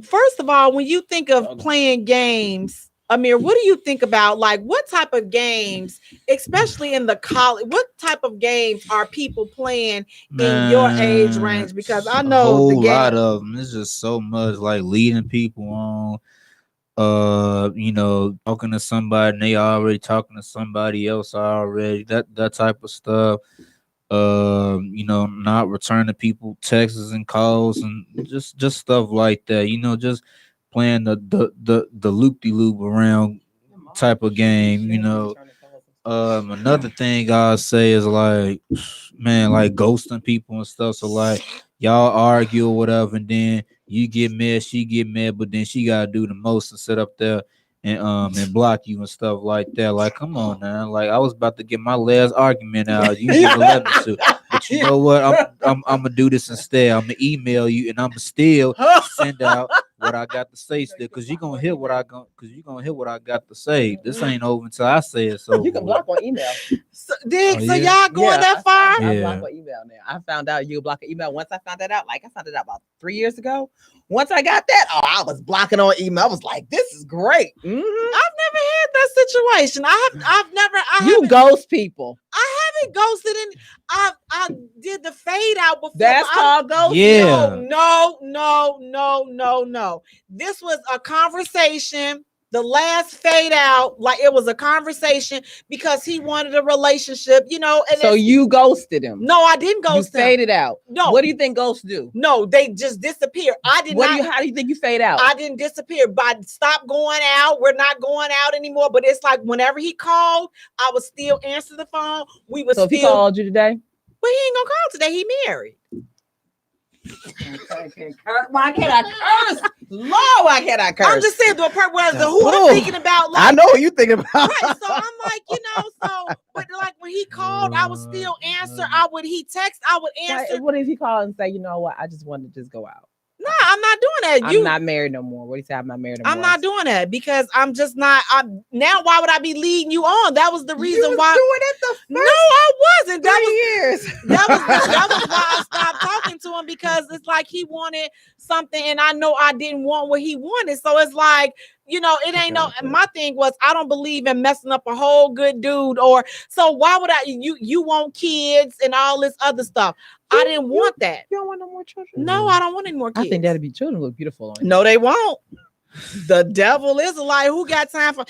First of all, when you think of playing games, Amir, what do you think about? Like, what type of games, especially in the college, what type of games are people playing in your age range? Because I know a whole the game, lot of them. It's just so much like leading people on. Talking to somebody and they already talking to somebody else already. That type of stuff. Not returning people texts and calls and just stuff like that. Just playing the loop-de-loop around type of game. Another thing I'll say is like, man, like ghosting people and stuff. So like y'all argue or whatever, and then you get mad, she get mad, but then she gotta do the most and sit up there and block you and stuff like that. Like, come on now. Like, I was about to get my last argument out. You didn't let me to. But you know what? I'm gonna do this instead. I'm gonna email you and I'm gonna still send out what I got to say still, because you're gonna hear what I got to say. This ain't over until I say it. So You can block on email. so y'all going that far? I block on email now. I found out you block an email. Once I found that out, I found it out about 3 years ago. Once I got that, I was blocking on email. I was like, this is great. I've never had that situation. You ghost people. I haven't ghosted in. I did the fade out before. That's called ghosting. Yeah. No. This was a conversation. The last fade out, like it was a conversation because he wanted a relationship, And so you ghosted him. No, I didn't ghost him. You faded out. No. What do you think ghosts do? No, they just disappear. I did not. How do you think you fade out? I didn't disappear. But stop going out. We're not going out anymore. But it's like whenever he called, I would still answer the phone. We would so still. If he called you today? Well, he ain't gonna call today. He married. Why can't I curse? Lord, why can't I curse? I'm just saying the part where who I'm thinking about. Like, I know what you're thinking about. Right, so I'm like, but like when he called, I would still answer. He text, I would answer. What if he called and say, you know what? I just wanted to just go out. No, I'm not doing that. I'm not married no more. What do you say? I'm not married no more. I'm not doing that because I'm just not. Now, why would I be leading you on? That was the reason why. Doing it the first no, I wasn't. That 3 was years. That was why I stopped talking to him because it's like he wanted something, and I know I didn't want what he wanted. So it's like. It ain't no. My thing was I don't believe in messing up a whole good dude. Or so why would I? You want kids and all this other stuff. I didn't want that. You don't want no more children? No, I don't want any more kids. I think that'd be children look beautiful on you. No, they won't. The devil is a lie. Who got time for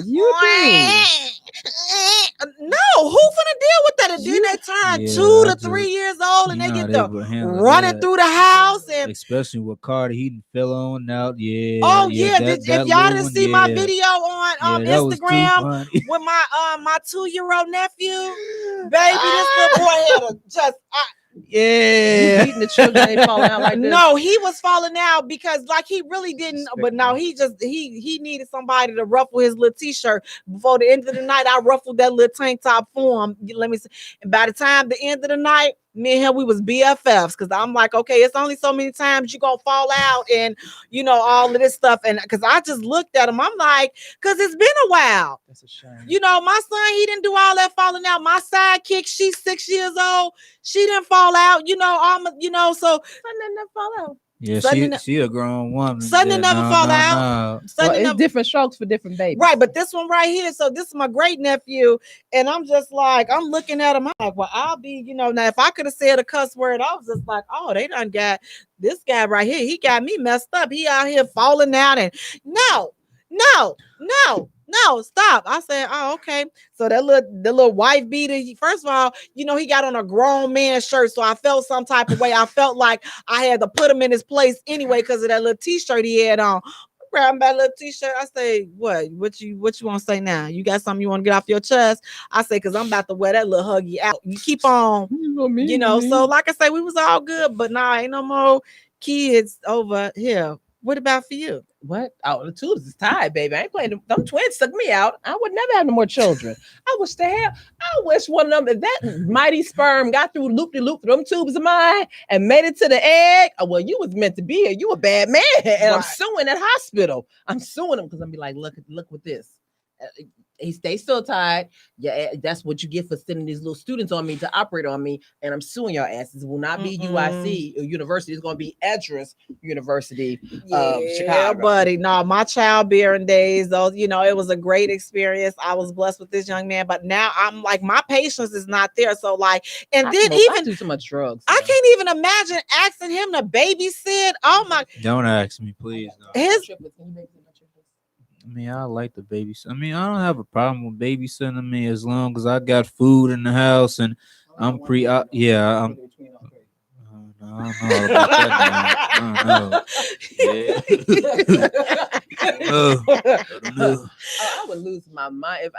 you? No, who finna deal with that? And then they turn 2 to 3 years old and they get the running through the house, and especially with Carter, he fell on out. Yeah. Oh yeah. If y'all didn't see my video on Instagram with my 2-year-old nephew, baby, this little boy had a just. Yeah, beating the children, they falling out like this. No, he was falling out because like he really didn't. But no, he needed somebody to ruffle his little t-shirt before the end of the night. I ruffled that little tank top for him. Let me see. And by the time the end of the night, me and him, we was BFFs because I'm like, okay, it's only so many times you gonna fall out and all of this stuff. And because I just looked at him, I'm like, because it's been a while. That's a shame. My son, he didn't do all that falling out. My sidekick, she's 6 years old. She didn't fall out. So son didn't never fall out. Yeah, she a grown woman. Son didn't never fall out. It's different strokes for different babies. Right, but this one right here, so this is my great nephew, and I'm just like, I'm looking at him, I'm like, well, I'll be, now if I could have said a cuss word, I was just like, oh, they done got this guy right here, he got me messed up. He out here falling out, and no. No, stop. I said, oh, okay. So the little wife beater, first of all, he got on a grown man shirt. So I felt some type of way. I felt like I had to put him in his place anyway because of that little t-shirt he had on. Grab that little t-shirt. I say, what you want to say now? You got something you want to get off your chest? I say, because I'm about to wear that little huggy out. You keep on, so like I say, we was all good, but nah, ain't no more kids over here. What about for you? What? Oh, the tubes is tied, baby. I ain't playing. Them twins took me out. I would never have no more children. I wish one of them, if that mighty sperm got through loop-de-loop through them tubes of mine and made it to the egg, well, you was meant to be here. You a bad man. And I'm suing that hospital. I'm suing them because I'm be like, look with this. They still tied. Yeah, that's what you get for sending these little students on me to operate on me, and I'm suing your asses. It will not be UIC or university. It's going to be Edris University, Chicago. Buddy. No, my childbearing days, though, it was a great experience. I was blessed with this young man, but now I'm like, my patience is not there. So like, and then I do so much drugs. I can't even imagine asking him to babysit. Oh my! Don't ask me, please. I mean, I like the babysit. I mean, I don't have a problem with babysitting. I mean, as long as I got food in the house and I'm I don't know about that. I don't know. I would lose my mind if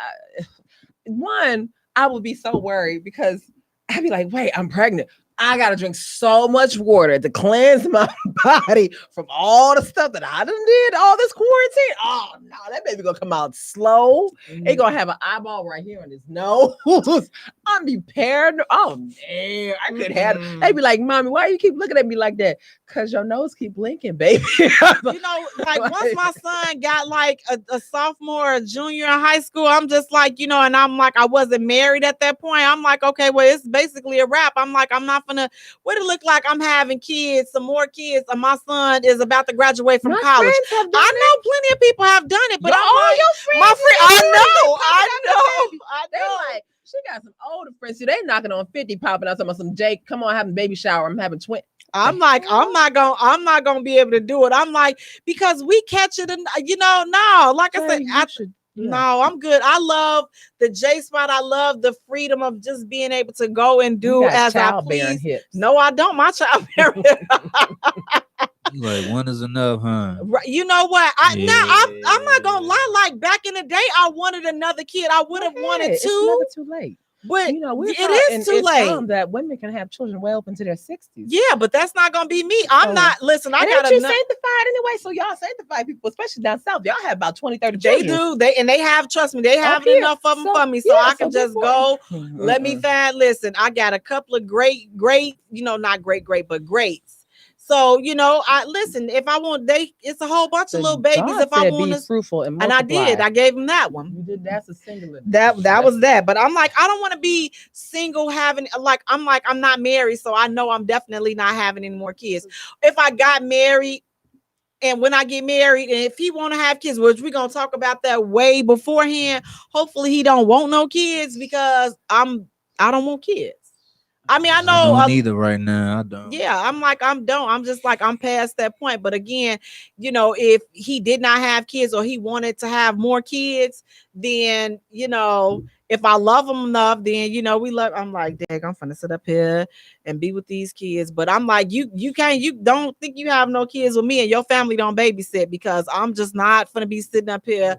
I would be so worried because I'd be like, wait, I'm pregnant. I gotta drink so much water to cleanse my body from all the stuff that I done did all this quarantine. Oh no, that baby gonna come out slow. It gonna have an eyeball right here on his nose. I'm be paranoid. Oh man, I could have. They be like, "Mommy, why you keep looking at me like that?" Cause your nose keep blinking, baby. Like once my son got like a sophomore or junior in high school, I'm just like, and I'm like, I wasn't married at that point. I'm like, okay, well, it's basically a wrap. I'm like, I'm not what it look like I'm having kids, some more kids, and my son is about to graduate from college. I know plenty of people have done it, but all your friends, my friend, I know. Like, she got some older friends. See, they knocking on 50, popping out talking about some Jay. Come on, having baby shower. I'm having twins. I'm like, I'm not gonna be able to do it. I'm like, because we catch it, and no, like I said, no, I'm good. I love the J spot. I love the freedom of just being able to go and do as I please. Hips. No, I don't. My childbearing. You like one is enough, huh? Right. You know what? I'm not gonna lie. Like back in the day, I wanted another kid. I would have wanted two. It's never too late. But it is too late. That women can have children well up into their 60s. Yeah, but that's not gonna be me. I'm not. Listen, I got you sanctified anyway. So y'all sanctified people, especially down south. Y'all have about 20, 30 children. They do. They have. Trust me, they have enough of them for me, so I can just go. Let me find. Listen, I got a couple of great. Not great, but greats. So, I listen, if I want, it's a whole bunch of little babies. If I want to, fruitful and I did. I gave him that one. You did. That's a single. That was that. But I'm like, I don't want to be single having I'm not married, so I know I'm definitely not having any more kids. If I got married, and when I get married, and if he want to have kids, which we're gonna talk about that way beforehand, hopefully he don't want no kids because I don't want kids. I mean, I know. I don't either right now. I don't. Yeah, I'm just like, I'm past that point. But again, if he did not have kids or he wanted to have more kids, then, if I love him enough, then, I'm like, dang, I'm finna sit up here and be with these kids. But I'm like, you don't think you have no kids with me and your family don't babysit, because I'm just not finna be sitting up here,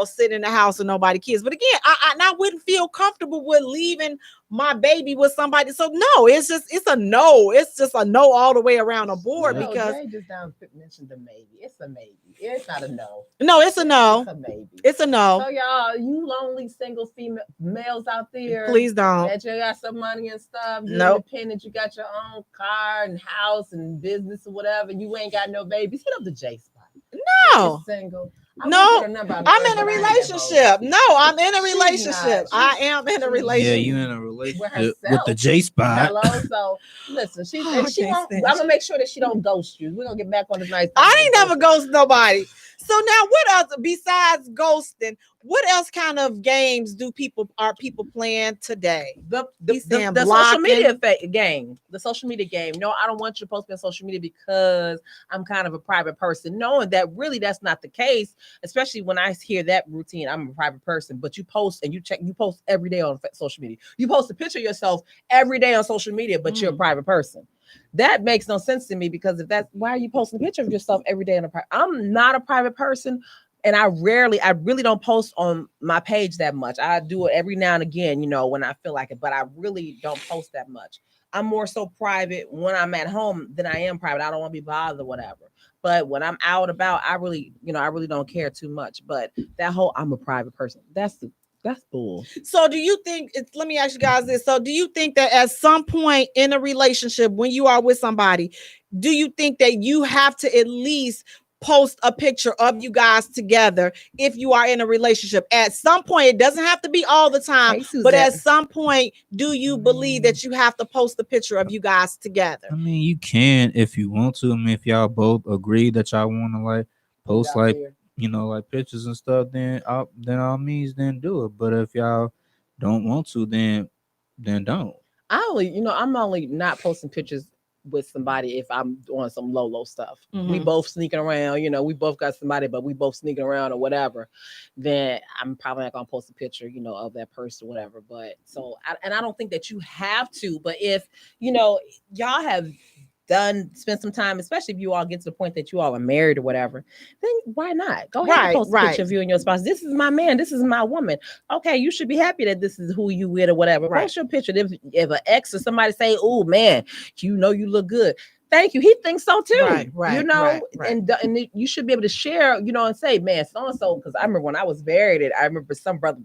sitting in the house with nobody kids. But again, I wouldn't feel comfortable with leaving my baby with somebody. So no, it's a no. It's just a no all the way around the board. Because Jay just mentioned the maybe. It's a maybe. It's not a no. No, it's a no. It's a maybe. It's a no. So y'all, you lonely single female males out there, please don't. That you got some money and stuff. You're independent. You got your own car and house and business or whatever. You ain't got no babies. Hit up the J spot. No. You're single. No, I'm in a relationship. No, I'm in a relationship. I am in a relationship. Yeah, you in a relationship with the J spot. Hello, so listen, I'm gonna make sure that she don't ghost you. We're gonna get back on the nice. I ain't never ghost nobody. So now, what else besides ghosting? What else kind of games are people playing today? The He's saying social media blocking. game, the social media game. No, I don't want you to post me on social media because I'm kind of a private person. Knowing that really that's not the case, especially when I hear that routine. I'm a private person, but you post and you post every day on social media. You post a picture of yourself every day on social media, but you're a private person. That makes no sense to me because if that's why are you posting a picture of yourself every day on a private? I'm not a private person. And I really don't post on my page that much. I do it every now and again, when I feel like it, but I really don't post that much. I'm more so private when I'm at home than I am private. I don't want to be bothered or whatever. But when I'm out about, I really don't care too much. But that whole I'm a private person, that's bull. So do you think let me ask you guys this. So do you think that at some point in a relationship, when you are with somebody, do you think that you have to at least post a picture of you guys together if you are in a relationship? At some point, it doesn't have to be all the time, but at some point, do you believe that you have to post a picture of you guys together? I mean, you can if you want to. I mean, if y'all both agree that y'all want to like post like like pictures and stuff, then all means then do it. But if y'all don't want to, then don't. I'm only not posting pictures with somebody if I'm doing some low stuff. We both sneaking around, we both got somebody, but we both sneaking around or whatever, then I'm probably not gonna post a picture, of that person or whatever. But I don't think that you have to, but if y'all have spend some time, especially if you all get to the point that you all are married or whatever, then why not go ahead and post a picture of you and your spouse? This is my man, this is my woman. Okay, you should be happy that this is who you with or whatever. Post your picture. If an ex or somebody say, oh man, you look good, thank you, he thinks so too. And you should be able to share, and say, man, so and so. Because I remember when I was married, I remember some brother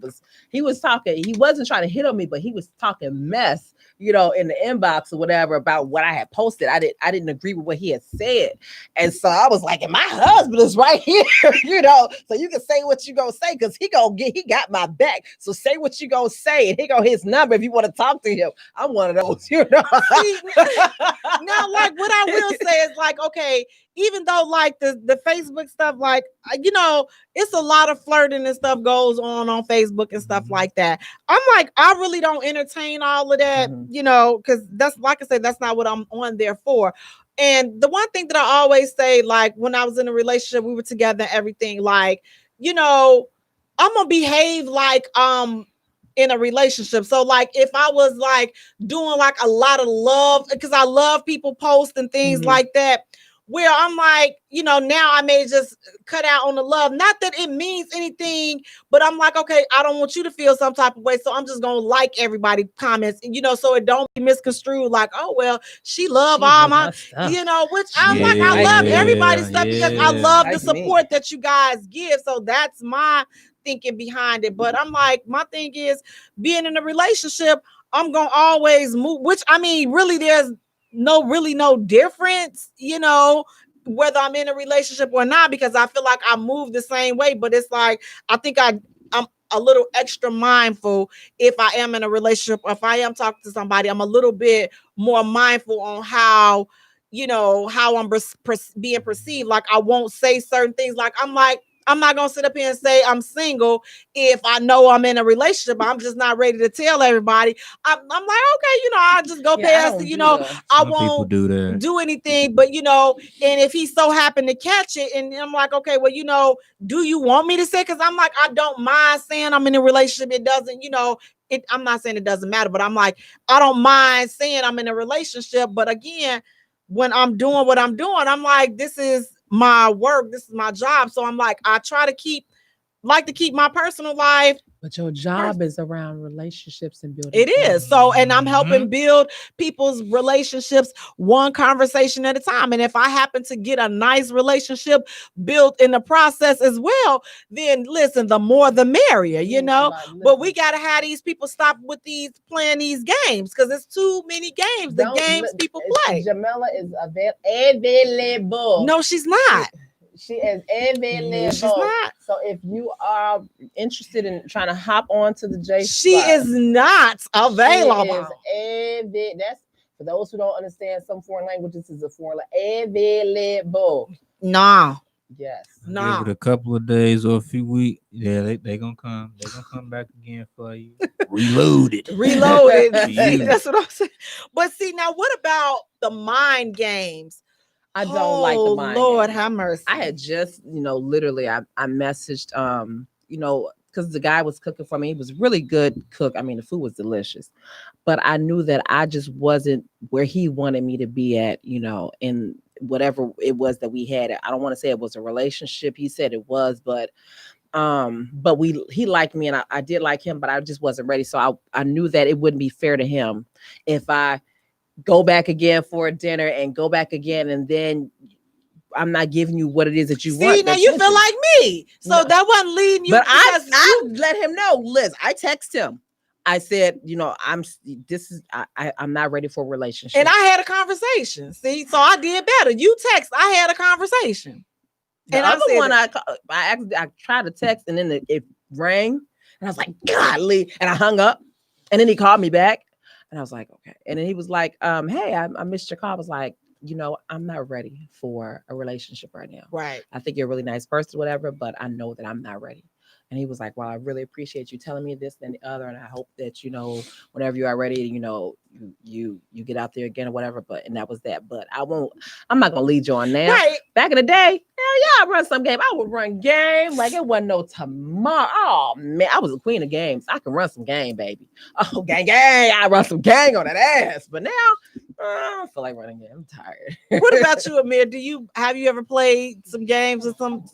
he wasn't trying to hit on me, but he was talking mess, in the inbox or whatever about what I had posted. I didn't agree with what he had said, and so I was like, and my husband is right here, so you can say what you gonna say because he got my back. So say what you gonna say, and he got his number if you want to talk to him. I'm one of those, Now, like what I will say is like, okay, even though like the Facebook stuff, like it's a lot of flirting and stuff goes on Facebook and stuff like that. I'm like, I really don't entertain all of that, because that's, like I said, that's not what I'm on there for. And the one thing that I always say, like when I was in a relationship, we were together, everything, like, I'm gonna behave like in a relationship. So like if I was like doing like a lot of love, because I love people post and things like that, where I'm like, now I may just cut out on the love. Not that it means anything, but I'm like, okay, I don't want you to feel some type of way. So I'm just going to like everybody comments, and, so it don't be misconstrued like, oh, well, she love all my, which I'm like, I love everybody's stuff because I love the support that you guys give. So that's my thinking behind it. But I'm like, my thing is being in a relationship, I'm going to always move, which I mean, really, there's no difference, whether I'm in a relationship or not, because I feel like I move the same way. But it's like, I think I'm a little extra mindful if I am in a relationship, or if I am talking to somebody, I'm a little bit more mindful on how, how I'm being perceived. Like I won't say certain things. Like I'm not going to sit up here and say I'm single if I know I'm in a relationship. I'm just not ready to tell everybody. I'm like, okay, I'll just go past it, I won't do anything. But, and if he so happened to catch it, and I'm like, okay, well, do you want me to say? Because I'm like, I don't mind saying I'm in a relationship. It doesn't, I'm not saying it doesn't matter, but I'm like, I don't mind saying I'm in a relationship. But again, when I'm doing what I'm doing, I'm like, this is my work, this is my job. So I'm like, I try to keep my personal life. But your job is around relationships and building. It is. So, and I'm helping build people's relationships one conversation at a time. And if I happen to get a nice relationship built in the process as well, then listen, the more the merrier, But we got to have these people stop with playing these games, because it's too many games. The games people play. Jamela is available. No, she's not. She is available. She's not. So if you are interested in trying to hop on to the Jaye, she is not available. That's for those who don't understand some foreign languages. Is a foreign available. No. Yes. Nah. Give it a couple of days or a few weeks. Yeah, they gonna come. They gonna come back again for you. Reloaded. Reloaded. For See, you. that's what I'm saying. But see, now what about the mind games? I don't like the Oh, mind Lord games. have mercy. I had just, literally I messaged because the guy was cooking for me. He was really good cook. I mean, the food was delicious. But I knew that I just wasn't where he wanted me to be at, in whatever it was that we had. I don't want to say it was a relationship. He said it was, but he liked me and I did like him, but I just wasn't ready. So I knew that it wouldn't be fair to him if I go back again for a dinner and go back again, and then I'm not giving you what it is that you want. See, now you feel like me. So No. that wasn't leading you. But I because let him know, Liz. I text him. I said, I'm not ready for a relationship. and I had a conversation. See, so I did better. You text, I had a conversation. The and I other said one, that- I tried to text, and then it rang, and I was like, "Golly!" And I hung up, and then he called me back, and I was like, "Okay." And then he was like, "Hey, I missed your call." I was like, I'm not ready for a relationship right now. Right. I think you're a really nice person, whatever, but I know that I'm not ready. And he was like, "Well, I really appreciate you telling me this and the other, and I hope that whenever you are ready, you get out there again or whatever." And that was that. But I'm not gonna lead you on now. Right. Back in the day, hell yeah, I run some game. I would run game like it wasn't no tomorrow. Oh man, I was a queen of games. I can run some game, baby. Oh, gang. I run some gang on that ass. But now I don't feel like running game. I'm tired. What about you, Amir? Have you ever played some games with some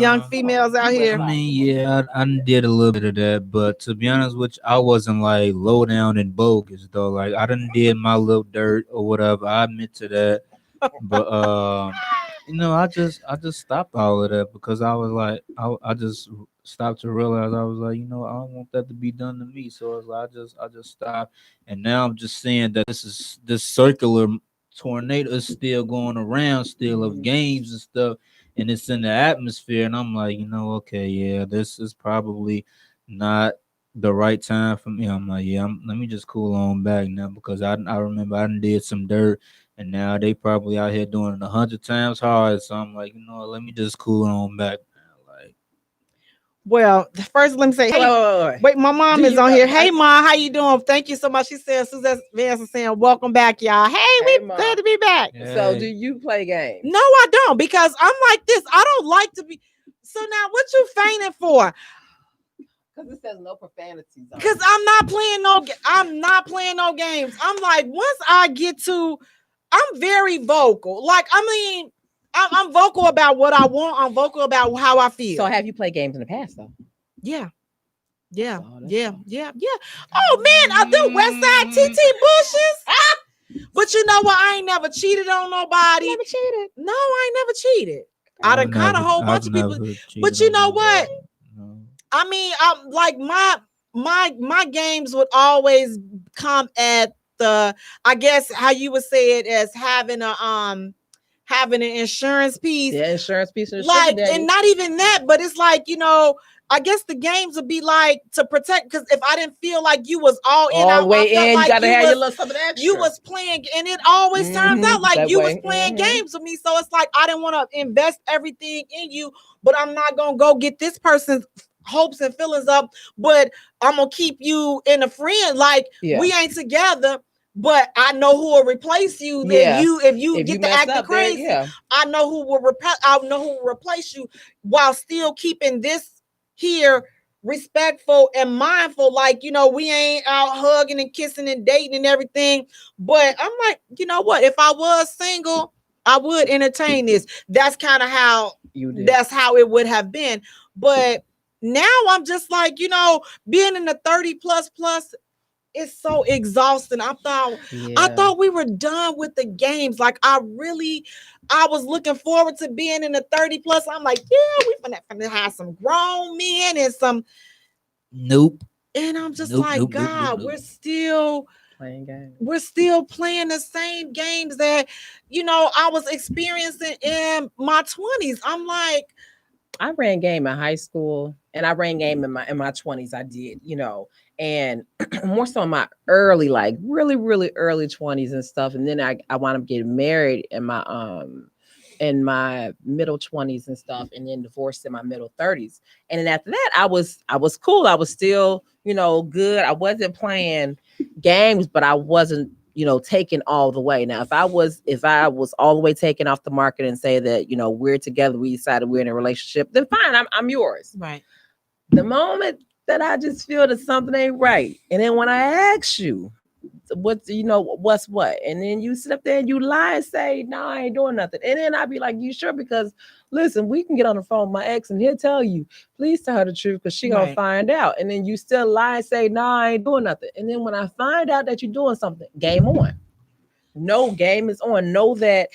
young females out here? I mean, yeah, I did a little bit of that, but to be honest with you, I wasn't like low down and bogus though. Like I done did my little dirt or whatever. I admit to that, but I just stopped all of that because I was like, I just stopped to realize I was like, I don't want that to be done to me. So I was like, I just stopped, and now I'm just saying that this circular tornado is still going around, still of games and stuff, and it's in the atmosphere, and I'm like, okay, yeah, this is probably not the right time for me. I'm like, yeah, let me just cool on back now because I remember I done did some dirt, and now they probably out here doing it 100 times hard. So I'm like, what, let me just cool on back now. Like, Well, first let me say, hey, wait, my mom is on here. Hey, Ma, how you doing? Thank you so much. She said, Suzette Vance is saying, welcome back, y'all. Hey, we Ma. glad to be back. yeah. So do you play games? No, I don't, because I'm like this. I don't like to be. So now what you fainting for? Because it says no profanities. Because I'm not playing no games. I'm like, once I get to, I'm very vocal. Like, I mean, I'm vocal about what I want. I'm vocal about how I feel. So have you played games in the past though? Yeah. Oh, Yeah. Oh man, the West Side TT Bushes. But you know what? I ain't never cheated on nobody. Never cheated. No, I ain't never cheated. I done caught a whole bunch of people. But you know what? No. I mean, I'm like my games would always come at the, I guess how you would say it, as having an insurance piece. Yeah, insurance piece of Like, and not even that, but it's like, I guess the games would be like to protect, because if I didn't feel like you was all in, all the way in, like you gotta have your little something extra. You was playing, and it always turns out like that you way. was playing games with me. So it's like I didn't want to invest everything in you, but I'm not gonna go get this person's hopes and feelings up. But I'm gonna keep you in a friend. Like we ain't together, but I know who will replace you. Yeah. If you get to acting crazy, I know who will replace you while still keeping this here respectful and mindful. Like, we ain't out hugging and kissing and dating and everything. But I'm like, you know what? If I was single, I would entertain this. That's kind of how that's how it would have been. But now I'm just like, being in the 30 plus it's so exhausting. I thought we were done with the games. Like I was looking forward to being in the 30 plus. I'm like, yeah, we finna have some grown men and some. Nope. And I'm just God, we're still playing games. We're still playing the same games that, I was experiencing in my 20s. I'm like, I ran game in high school and I ran game in my 20s. I did, and more so in my early, like really, really early 20s and stuff. And then I wound up getting married in my in my middle 20s and stuff, and then divorced in my middle 30s. And then after that, I was cool. I was still, good. I wasn't playing games, but I wasn't, taken all the way. Now, if I was all the way taken off the market and say that, we're together, we decided we're in a relationship, then fine, I'm yours. Right. The moment that I just feel that something ain't right, and then when I ask you, what's what, and then you sit up there and you lie and say, no, I ain't doing nothing, and then I'd be like, you sure? Because listen, we can get on the phone with my ex and he'll tell you, please tell her the truth, because she gonna find out. And then you still lie and say, no, I ain't doing nothing, and then when I find out that you're doing something, game on. No, game is on. Know that,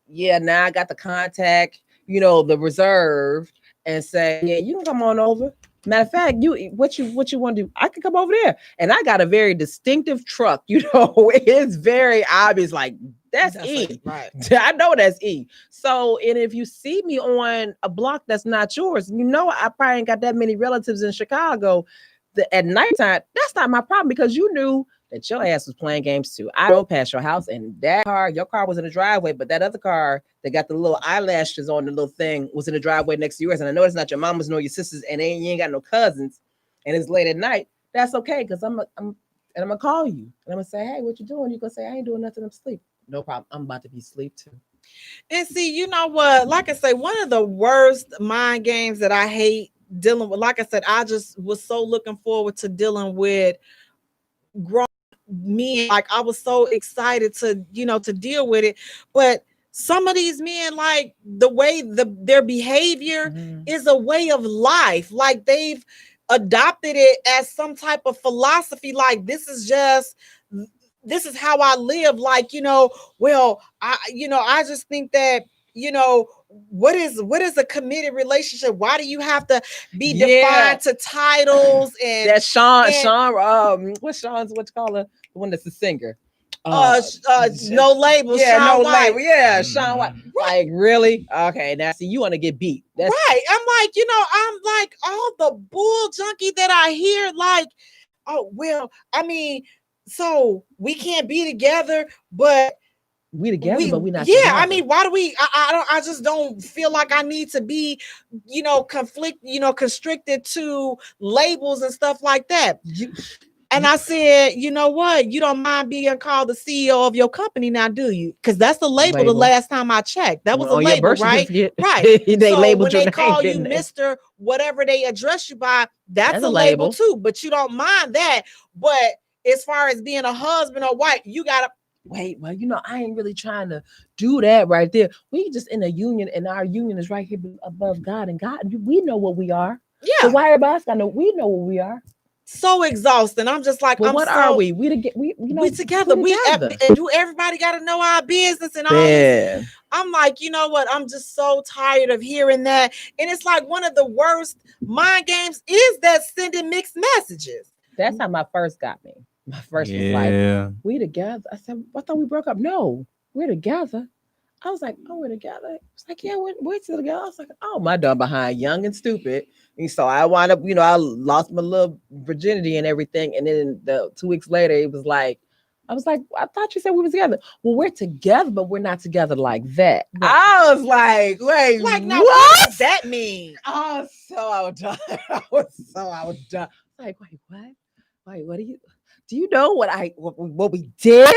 now I got the contact, the reserve, and say, yeah, you can come on over. Matter of fact, what you want to do? I can come over there, and I got a very distinctive truck. It's very obvious. Like that's E, right? I know that's E. So, and if you see me on a block that's not yours, I probably ain't got that many relatives in Chicago. At nighttime, that's not my problem, because you knew that your ass was playing games too. I drove past your house, and your car was in the driveway, but that other car that got the little eyelashes on the little thing was in the driveway next to yours. And I know it's not your mama's nor your sisters, and you ain't got no cousins, and it's late at night. That's okay, because I'm gonna call you, and I'm gonna say, hey, what you doing? You gonna say, I ain't doing nothing, I'm asleep. No problem. I'm about to be asleep too. And see, you know what? Like I say, one of the worst mind games that I hate dealing with, like I said, I just was so looking forward to dealing with grown men. Like I was so excited to deal with it, but some of these men, like the way their behavior is a way of life. Like they've adopted it as some type of philosophy. Like this is how I live. Like, I just think that, what is a committed relationship? Why do you have to be defined to titles? And that Sean, what's Sean's, what you call her? The one that's the singer. No label. Yeah, Sean no White. label. Yeah, Sean White. Like, really? Okay, now see, you want to get beat. That's right. I'm like all the bull junkie that I hear, like, oh, well, I mean, so we can't be together, but we together, but we not together. together. I mean, why do we I just don't feel like I need to be, constricted to labels and stuff like that. And I said, you know what? You don't mind being called the CEO of your company now, do you? Because that's the label. The last time I checked, that was a label, right? Right. They labeled when your they call name, you Mr. whatever they address you by, that's a label too. But you don't mind that. But as far as being a husband or wife, you gotta wait. Well, I ain't really trying to do that right there. We just in a union, and our union is right here above God, and God, we know what we are. Yeah. So why everybody else gotta know? We know what we are. So exhausting. I'm just like, well, are we? We together. We do. Everybody got to know our business and all this. I'm like, you know what? I'm just so tired of hearing that. And it's like one of the worst mind games is that sending mixed messages. That's how my first got me. My first was like, we together. I said, I thought we broke up. No, we're together. I was like, oh, we're together. It's like, yeah, we're still together. I was like, oh, my dumb behind, young and stupid. And so I wound up, I lost my little virginity and everything. And then 2 weeks later, it was like, I was like, I thought you said we were together. Well, we're together, but we're not together like that. Right. I was like, wait, like, now, what does that mean? I was so outdone. I was so outdone. Like, wait, what? Wait, what do you know what we did?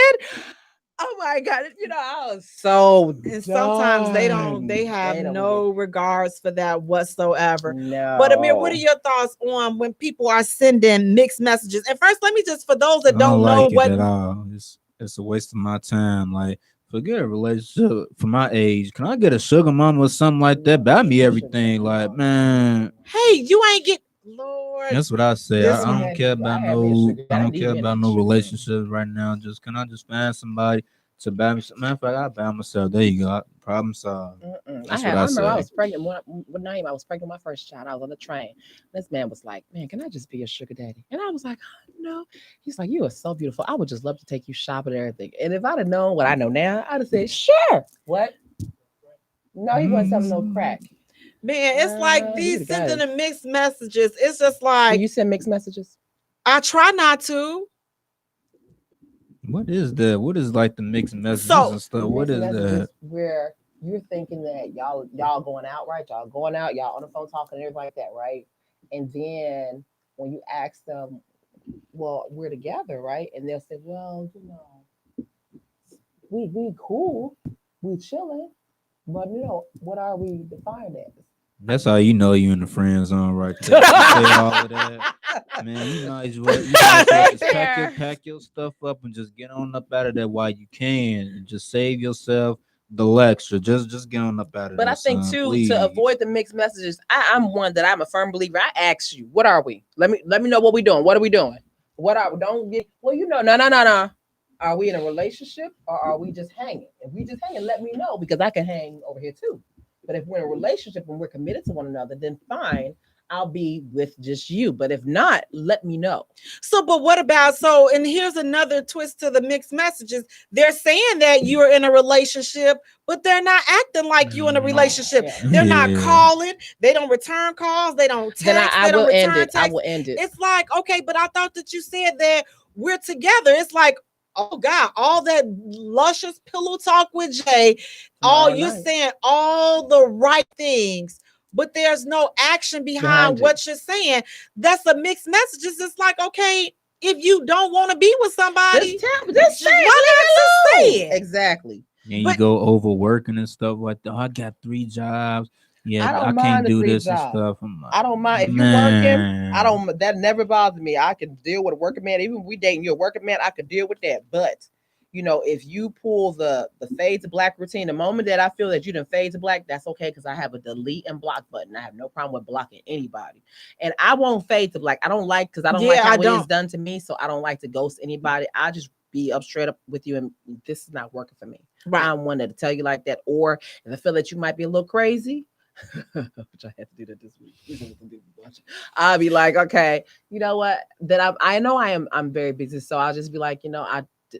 Oh my God, I was so and sometimes they have no regards for that whatsoever. No. But Amir, what are your thoughts on when people are sending mixed messages? And first, let me just, for those that don't know what at all, it's a waste of my time. Like, forget a relationship for my age. Can I get a sugar mama or something like that? Buy me everything. Like, man. Hey, you ain't get Lord. That's what I say. I don't care about no relationships right now. Can I just find somebody to buy me some? Matter of fact, I buy myself. There you go. Problem solved. I remember I was pregnant. What name? I was pregnant with my first child. I was on the train. This man was like, man, can I just be a sugar daddy? And I was like, oh, no. He's like, you are so beautiful. I would just love to take you shopping and everything. And if I'd have known what I know now, I'd have said, sure. What? No, he wasn't selling no crack. Man, it's like these sending the mixed messages. It's just like, you send mixed messages? I try not to. What is that? What is like the mixed messages and stuff? What is that? Where you're thinking that y'all going out, right? Y'all going out, y'all on the phone talking and everything like that, right? And then when you ask them, well, we're together, right? And they'll say, well, we cool, we chilling, but what are we defined as? That's how you know you in the friend zone right there. You say all of that. Man, you might as well just pack your stuff up and just get on up out of there while you can and just save yourself the lecture. Just get on up out of But there. I think son, too, please. to avoid the mixed messages, I'm one that I'm a firm believer. I ask you, what are we? Let me know what we doing. What are we doing? What are we? Don't get no. Are we in a relationship or are we just hanging? If we just hanging, let me know because I can hang over here too. But if we're in a relationship and we're committed to one another, then fine, I'll be with just you. But if not, let me know. So, but what about and here's another twist to the mixed messages. They're saying that you're in a relationship, but they're not acting like you in a relationship. Yeah. They're not calling, they don't return calls, they don't text, Then I they don't will return end it. texts. I will end it. It's like, okay, but I thought that you said that we're together. It's like, oh God, all that luscious pillow talk with Jay, you're saying all the right things, but there's no action behind what you're saying. That's a mixed messages. It's like, okay, if you don't want to be with somebody, just say it. Exactly. And you go overworking and stuff like that. I got 3 jobs. Yeah, I can't do this and stuff. I don't mind if you're working. That never bothers me. I can deal with a working man. Even if we dating you a working man, I could deal with that. But if you pull the fade to black routine, the moment that I feel that you done fade to black, that's okay because I have a delete and block button. I have no problem with blocking anybody, and I won't fade to black. I don't like because I don't like how it is done to me, so I don't like to ghost anybody. I just be up straight up with you, and this is not working for me. Right. I'm one to tell you like that, or if I feel that you might be a little crazy. Which I had to do that this week. I'll be like, okay, you know what? That I know I'm very busy, so I'll just be like,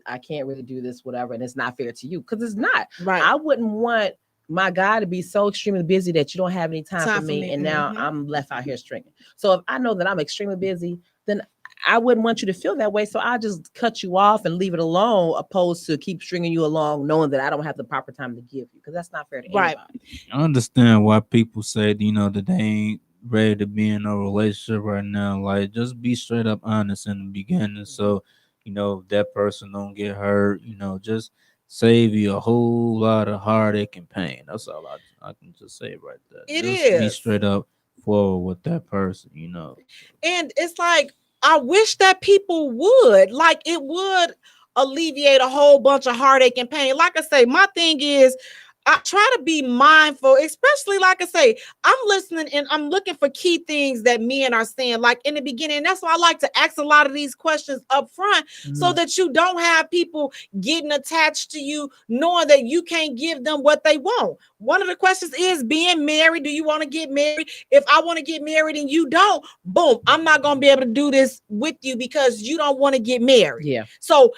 I can't really do this, whatever, and it's not fair to you because it's not. Right. I wouldn't want my guy to be so extremely busy that you don't have any time for me, and now I'm left out here stringing. So if I know that I'm extremely busy, then I wouldn't want you to feel that way. So I'll just cut you off and leave it alone, opposed to keep stringing you along, knowing that I don't have the proper time to give you, because that's not fair to anybody. I understand why people say, that they ain't ready to be in a relationship right now. Like, just be straight up honest in the beginning. So, that person don't get hurt, just save you a whole lot of heartache and pain. That's all I can just say right there. Be straight up forward with that person, And it's like, I wish that people would, like, it would alleviate a whole bunch of heartache and pain. Like I say, my thing is, I try to be mindful, especially like I say, I'm listening and I'm looking for key things that men are saying, like in the beginning. And that's why I like to ask a lot of these questions up front, so that you don't have people getting attached to you, knowing that you can't give them what they want. One of the questions is being married. Do you want to get married? If I want to get married and you don't, boom, I'm not going to be able to do this with you because you don't want to get married. Yeah. So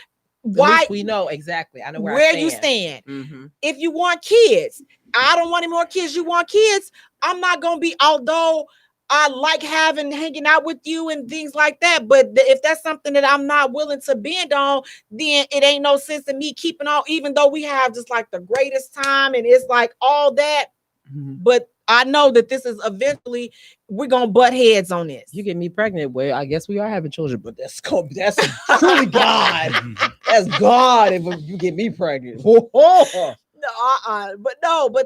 why we know exactly. I know where you stand. Mm-hmm. If you want kids, I don't want any more kids. You want kids. I'm not gonna be, although I like hanging out with you and things like that. But if that's something that I'm not willing to bend on, then it ain't no sense in me keeping on, even though we have just like the greatest time and it's like all that. Mm-hmm. But I know that this is eventually we're gonna butt heads on this. You get me pregnant, well, I guess we are having children, but that's truly God. That's God if you get me pregnant. But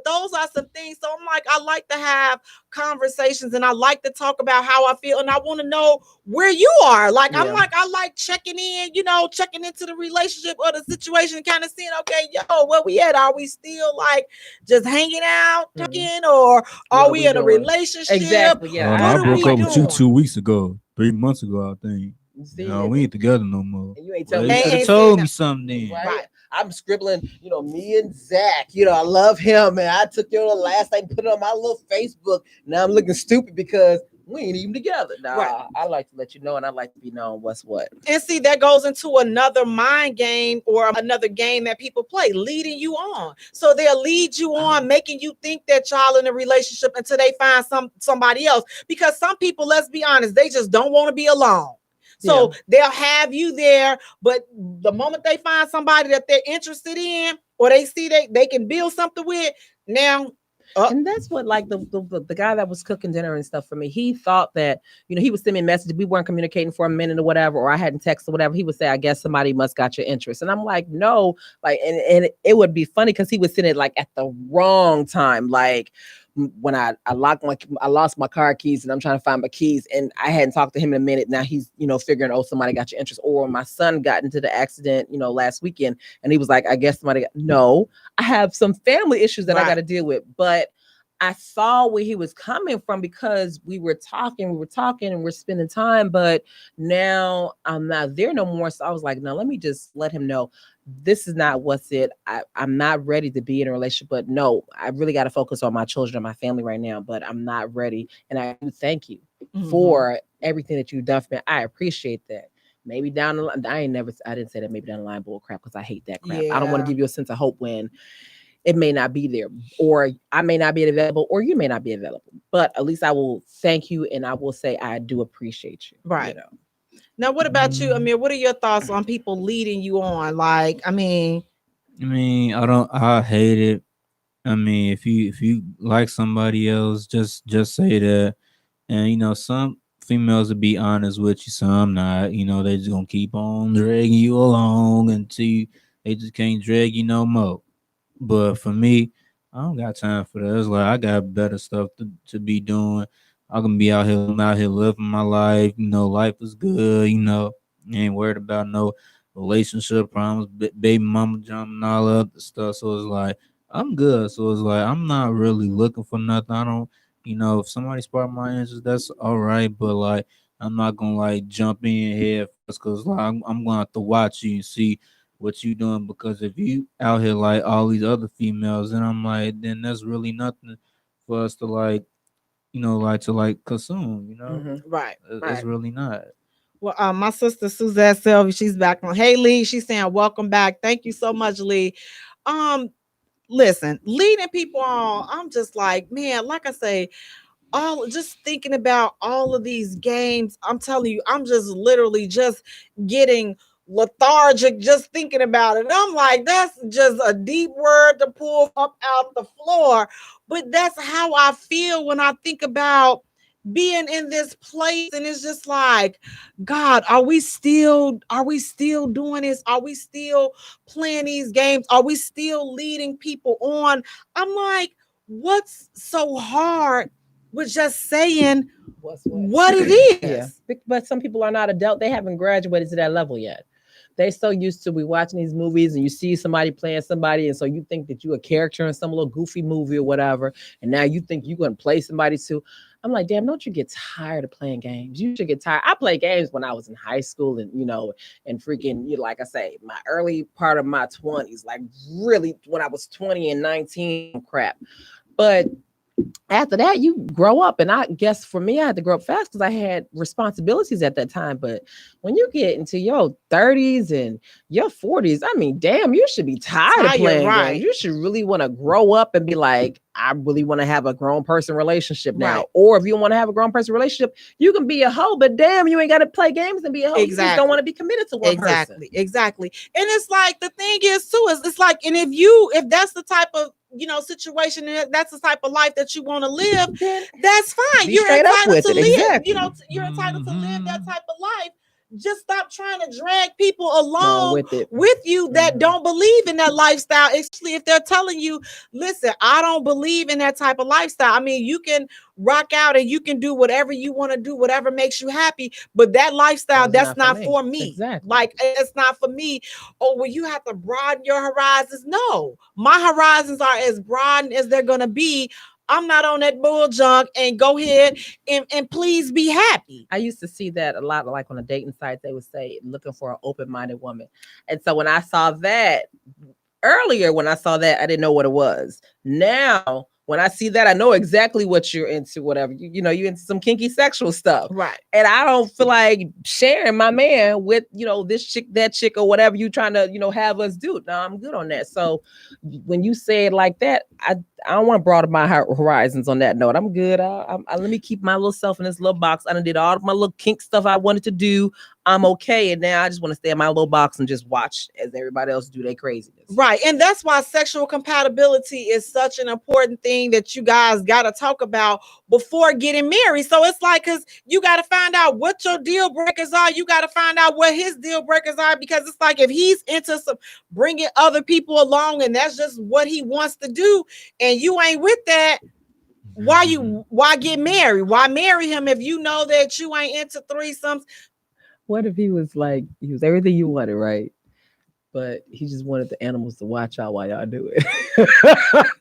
those are some things. So I'm like, I like to have conversations and I like to talk about how I feel, and I want to know where you are. Like, yeah. I like checking in, checking into the relationship or the situation, kind of seeing, okay, where we at? Are we still like just hanging out, talking, or are we in a relationship? Exactly. Yeah. I broke up with you 2 weeks ago, 3 months ago, I think. We ain't together no more. And you ain't telling me. You could have told me something then. Right. I'm scribbling, me and Zach, I love him. And I took your last name, put it on my little Facebook. Now I'm looking stupid because we ain't even together. Nah, I like to let you know, and I like to be known what's what. And see, that goes into another mind game or another game that people play, leading you on. So they'll lead you on, making you think that y'all in a relationship until they find somebody else. Because some people, let's be honest, they just don't want to be alone. So they'll have you there, but the moment they find somebody that they're interested in, or they see they can build something with, Now, And that's what, like, the guy that was cooking dinner and stuff for me, he thought that, he would send me a message. We weren't communicating for a minute or whatever, or I hadn't texted or whatever. He would say, I guess somebody must got your interest. And I'm like, no, like, and it would be funny because he would send it like at the wrong time. Like when I lost my car keys and I'm trying to find my keys and I hadn't talked to him in a minute. Now he's, figuring, oh, somebody got your interest. Or my son got into the accident, last weekend. And he was like, I guess no, I have some family issues that I got to deal with. But I saw where he was coming from because we were talking and we're spending time, but now I'm not there no more. So I was like, no, let me just let him know this is not what's it. I'm not ready to be in a relationship, but no, I really got to focus on my children and my family right now, but I'm not ready. And I do thank you for everything that you've done for me. I appreciate that. Maybe down the line, I didn't say that maybe down the line bull crap because I hate that crap. I don't want to give you a sense of hope when it may not be there, or I may not be available, or you may not be available. But at least I will thank you, and I will say I do appreciate you. Right. Now, what about you, Amir? What are your thoughts on people leading you on? Like, I hate it. I mean, if you like somebody else, just say that. And some females will be honest with you, some not. They just gonna keep on dragging you along until they just can't drag you no more. But for me, I don't got time for that. It's like I got better stuff to be doing. I can be out here living my life. Life is good. Ain't worried about no relationship problems, baby mama jumping, all that other stuff. So it's like I'm good. So it's like I'm not really looking for nothing. I don't, if somebody spark my interest, that's all right. But like I'm not gonna like jump in here because like I'm gonna have to watch you and see what you doing, because if you out here like all these other females, then I'm like, then there's really nothing for us to like, to consume, right. It's really not. Well, my sister Suzette Sylvie, she's back on. Hey Lee, she's saying welcome back. Thank you so much, Lee. Listen, leading people on, I'm just like, man, like I say, just thinking about all of these games, I'm telling you, I'm just literally just getting lethargic just thinking about it. I'm like, that's just a deep word to pull up out the floor. But that's how I feel when I think about being in this place. And it's just like, God, are we still doing this? Are we still playing these games? Are we still leading people on? I'm like, what's so hard with just saying what it is? Yeah. But some people are not adult. They haven't graduated to that level yet. They so used to be watching these movies and you see somebody playing somebody. And so you think that you're a character in some little goofy movie or whatever. And now you think you're going to play somebody too. I'm like, damn, don't you get tired of playing games? You should get tired. I played games when I was in high school and, and freaking, like I say, my early part of my 20s, like really when I was 20 and 19, crap. But after that, you grow up. And I guess for me, I had to grow up fast because I had responsibilities at that time. But when you get into your 30s and your 40s, I mean, damn, you should be tired of playing games. You should really want to grow up and be like, I really want to have a grown person relationship now. Right. Or if you want to have a grown person relationship, you can be a hoe, but damn, you ain't got to play games and be a hoe. Exactly. You just don't want to be committed to one person. Exactly. And it's like, the thing is too, it's like, and if that's the type of, situation, and that's the type of life that you want to live, that's fine. You're entitled to live, exactly. You're entitled to live that type of life. Just stop trying to drag people along with you that don't believe in that lifestyle, especially if they're telling you, listen, I don't believe in that type of lifestyle. I mean, you can rock out and you can do whatever you want to do, whatever makes you happy, but that lifestyle, that's not for me. Exactly. Like, it's not for me. Oh, well, you have to broaden your horizons. No, my horizons are as broad as they're going to be. I'm not on that bull junk, and go ahead and please be happy. I used to see that a lot, like on the dating sites, they would say looking for an open-minded woman. And so when I saw that earlier, I didn't know what it was. Now, when I see that, I know exactly what you're into, whatever. You into some kinky sexual stuff. Right. And I don't feel like sharing my man with, this chick, that chick, or whatever you trying to, have us do. No, I'm good on that. So when you say it like that, I don't want to broaden my horizons on that note. I'm good. Let me keep my little self in this little box. I done did all of my little kink stuff I wanted to do. I'm okay, and now I just want to stay in my little box and just watch as everybody else do their craziness. Right, and that's why sexual compatibility is such an important thing that you guys got to talk about before getting married. So it's like, because you got to find out what your deal breakers are. You got to find out what his deal breakers are, because it's like if he's into some bringing other people along and that's just what he wants to do, and you ain't with that. Why get married? Why marry him if you know that you ain't into threesomes? What if he was everything you wanted, right? But he just wanted the animals to watch out while y'all do it.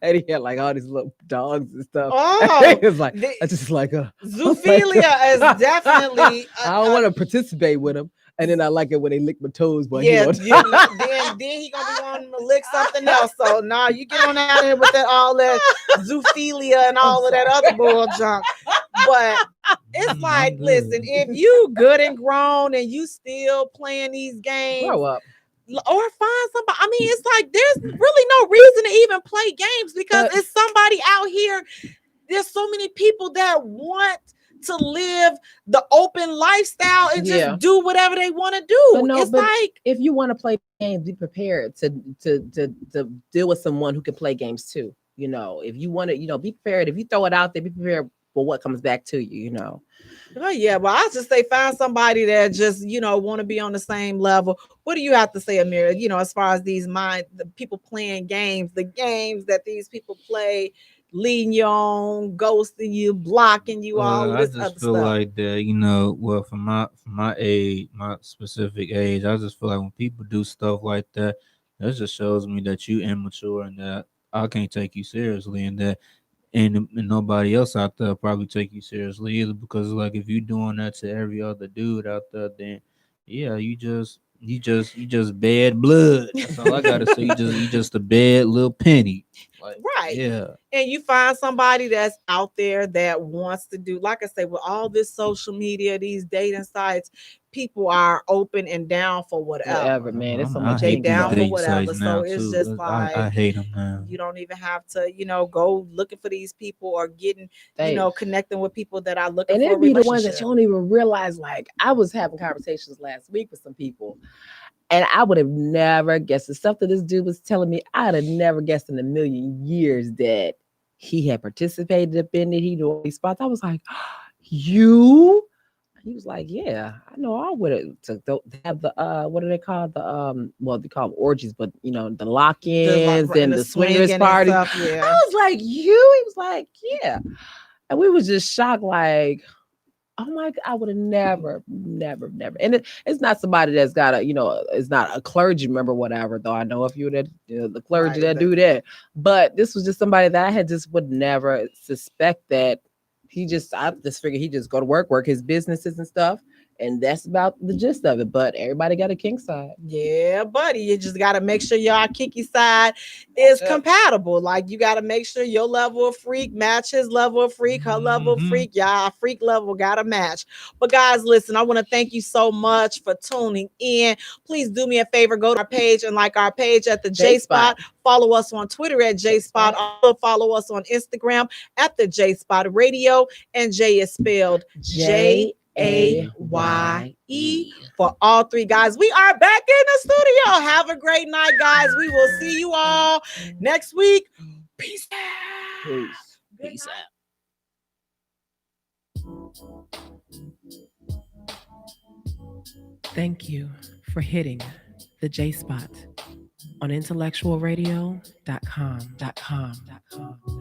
And he had like all these little dogs and stuff. Oh, he was like, I just like zoophilia is definitely. I don't want to participate with him. And then I like it when they lick my toes. But then he gonna be wanting to lick something else. So nah, you get on out of here with all that zoophilia and all of that other bull junk. But it's like, listen, if you good and grown and you still playing these games, grow up. Or find somebody. I mean, it's like there's really no reason to even play games, because it's somebody out here. There's so many people that want to live the open lifestyle and just do whatever they want to do. But like, if you want to play games, be prepared to deal with someone who can play games too. You know, if you want to, be prepared. If you throw it out there, be prepared for what comes back to you. You know. Oh yeah, well, I just say find somebody that just want to be on the same level. What do you have to say, Amira? As far as the people playing games, the games that these people play, leading you on, ghosting you, blocking you, all this other stuff. I just feel like that, well, for my age, my specific age, I just feel like when people do stuff like that just shows me that you immature and that I can't take you seriously, and that and nobody else out there probably take you seriously either, because like if you doing that to every other dude out there, then yeah, you just bad blood. That's all I gotta say. You just a bad little penny. Like, right. Yeah. And you find somebody that's out there that wants to do, like I say, with all this social media, these dating sites, people are open and down for whatever. Man. It's so much they down for whatever. So it's just like I hate them, man. You don't even have to, go looking for these people or getting, connecting with people that are looking for. And it'd be the ones that you don't even realize. Like, I was having conversations last week with some people, and I would have never guessed the stuff that this dude was telling me. I'd have never guessed in a million years that he had participated in it. He knew all these spots. I was like, you? He was like, yeah, I know. I would have to have the what do they call they call them orgies, but the lock-ins and the swingers parties. I was like, you? He was like, yeah, and we was just shocked, like, oh my God, I would have never. And it's not somebody that's got it's not a clergy member, whatever, though I know a few that the clergy that do that. But this was just somebody that I had just would never suspect that I just figured he just go to work his businesses and stuff. And that's about the gist of it. But everybody got a kink side. Yeah, buddy. You just got to make sure your kinky side is compatible. Like, you got to make sure your level of freak match his level of freak, her level of freak. Y'all freak level got to match. But guys, listen, I want to thank you so much for tuning in. Please do me a favor. Go to our page and like our page at the J Spot. Follow us on Twitter at J Spot. Also follow us on Instagram at the J Spot Radio. And Jay is spelled Jaye for all three, guys. We are back in the studio. Have a great night, guys. We will see you all next week. Peace out. Peace out. Thank you for hitting the J Spot on IntellectualRadio.com.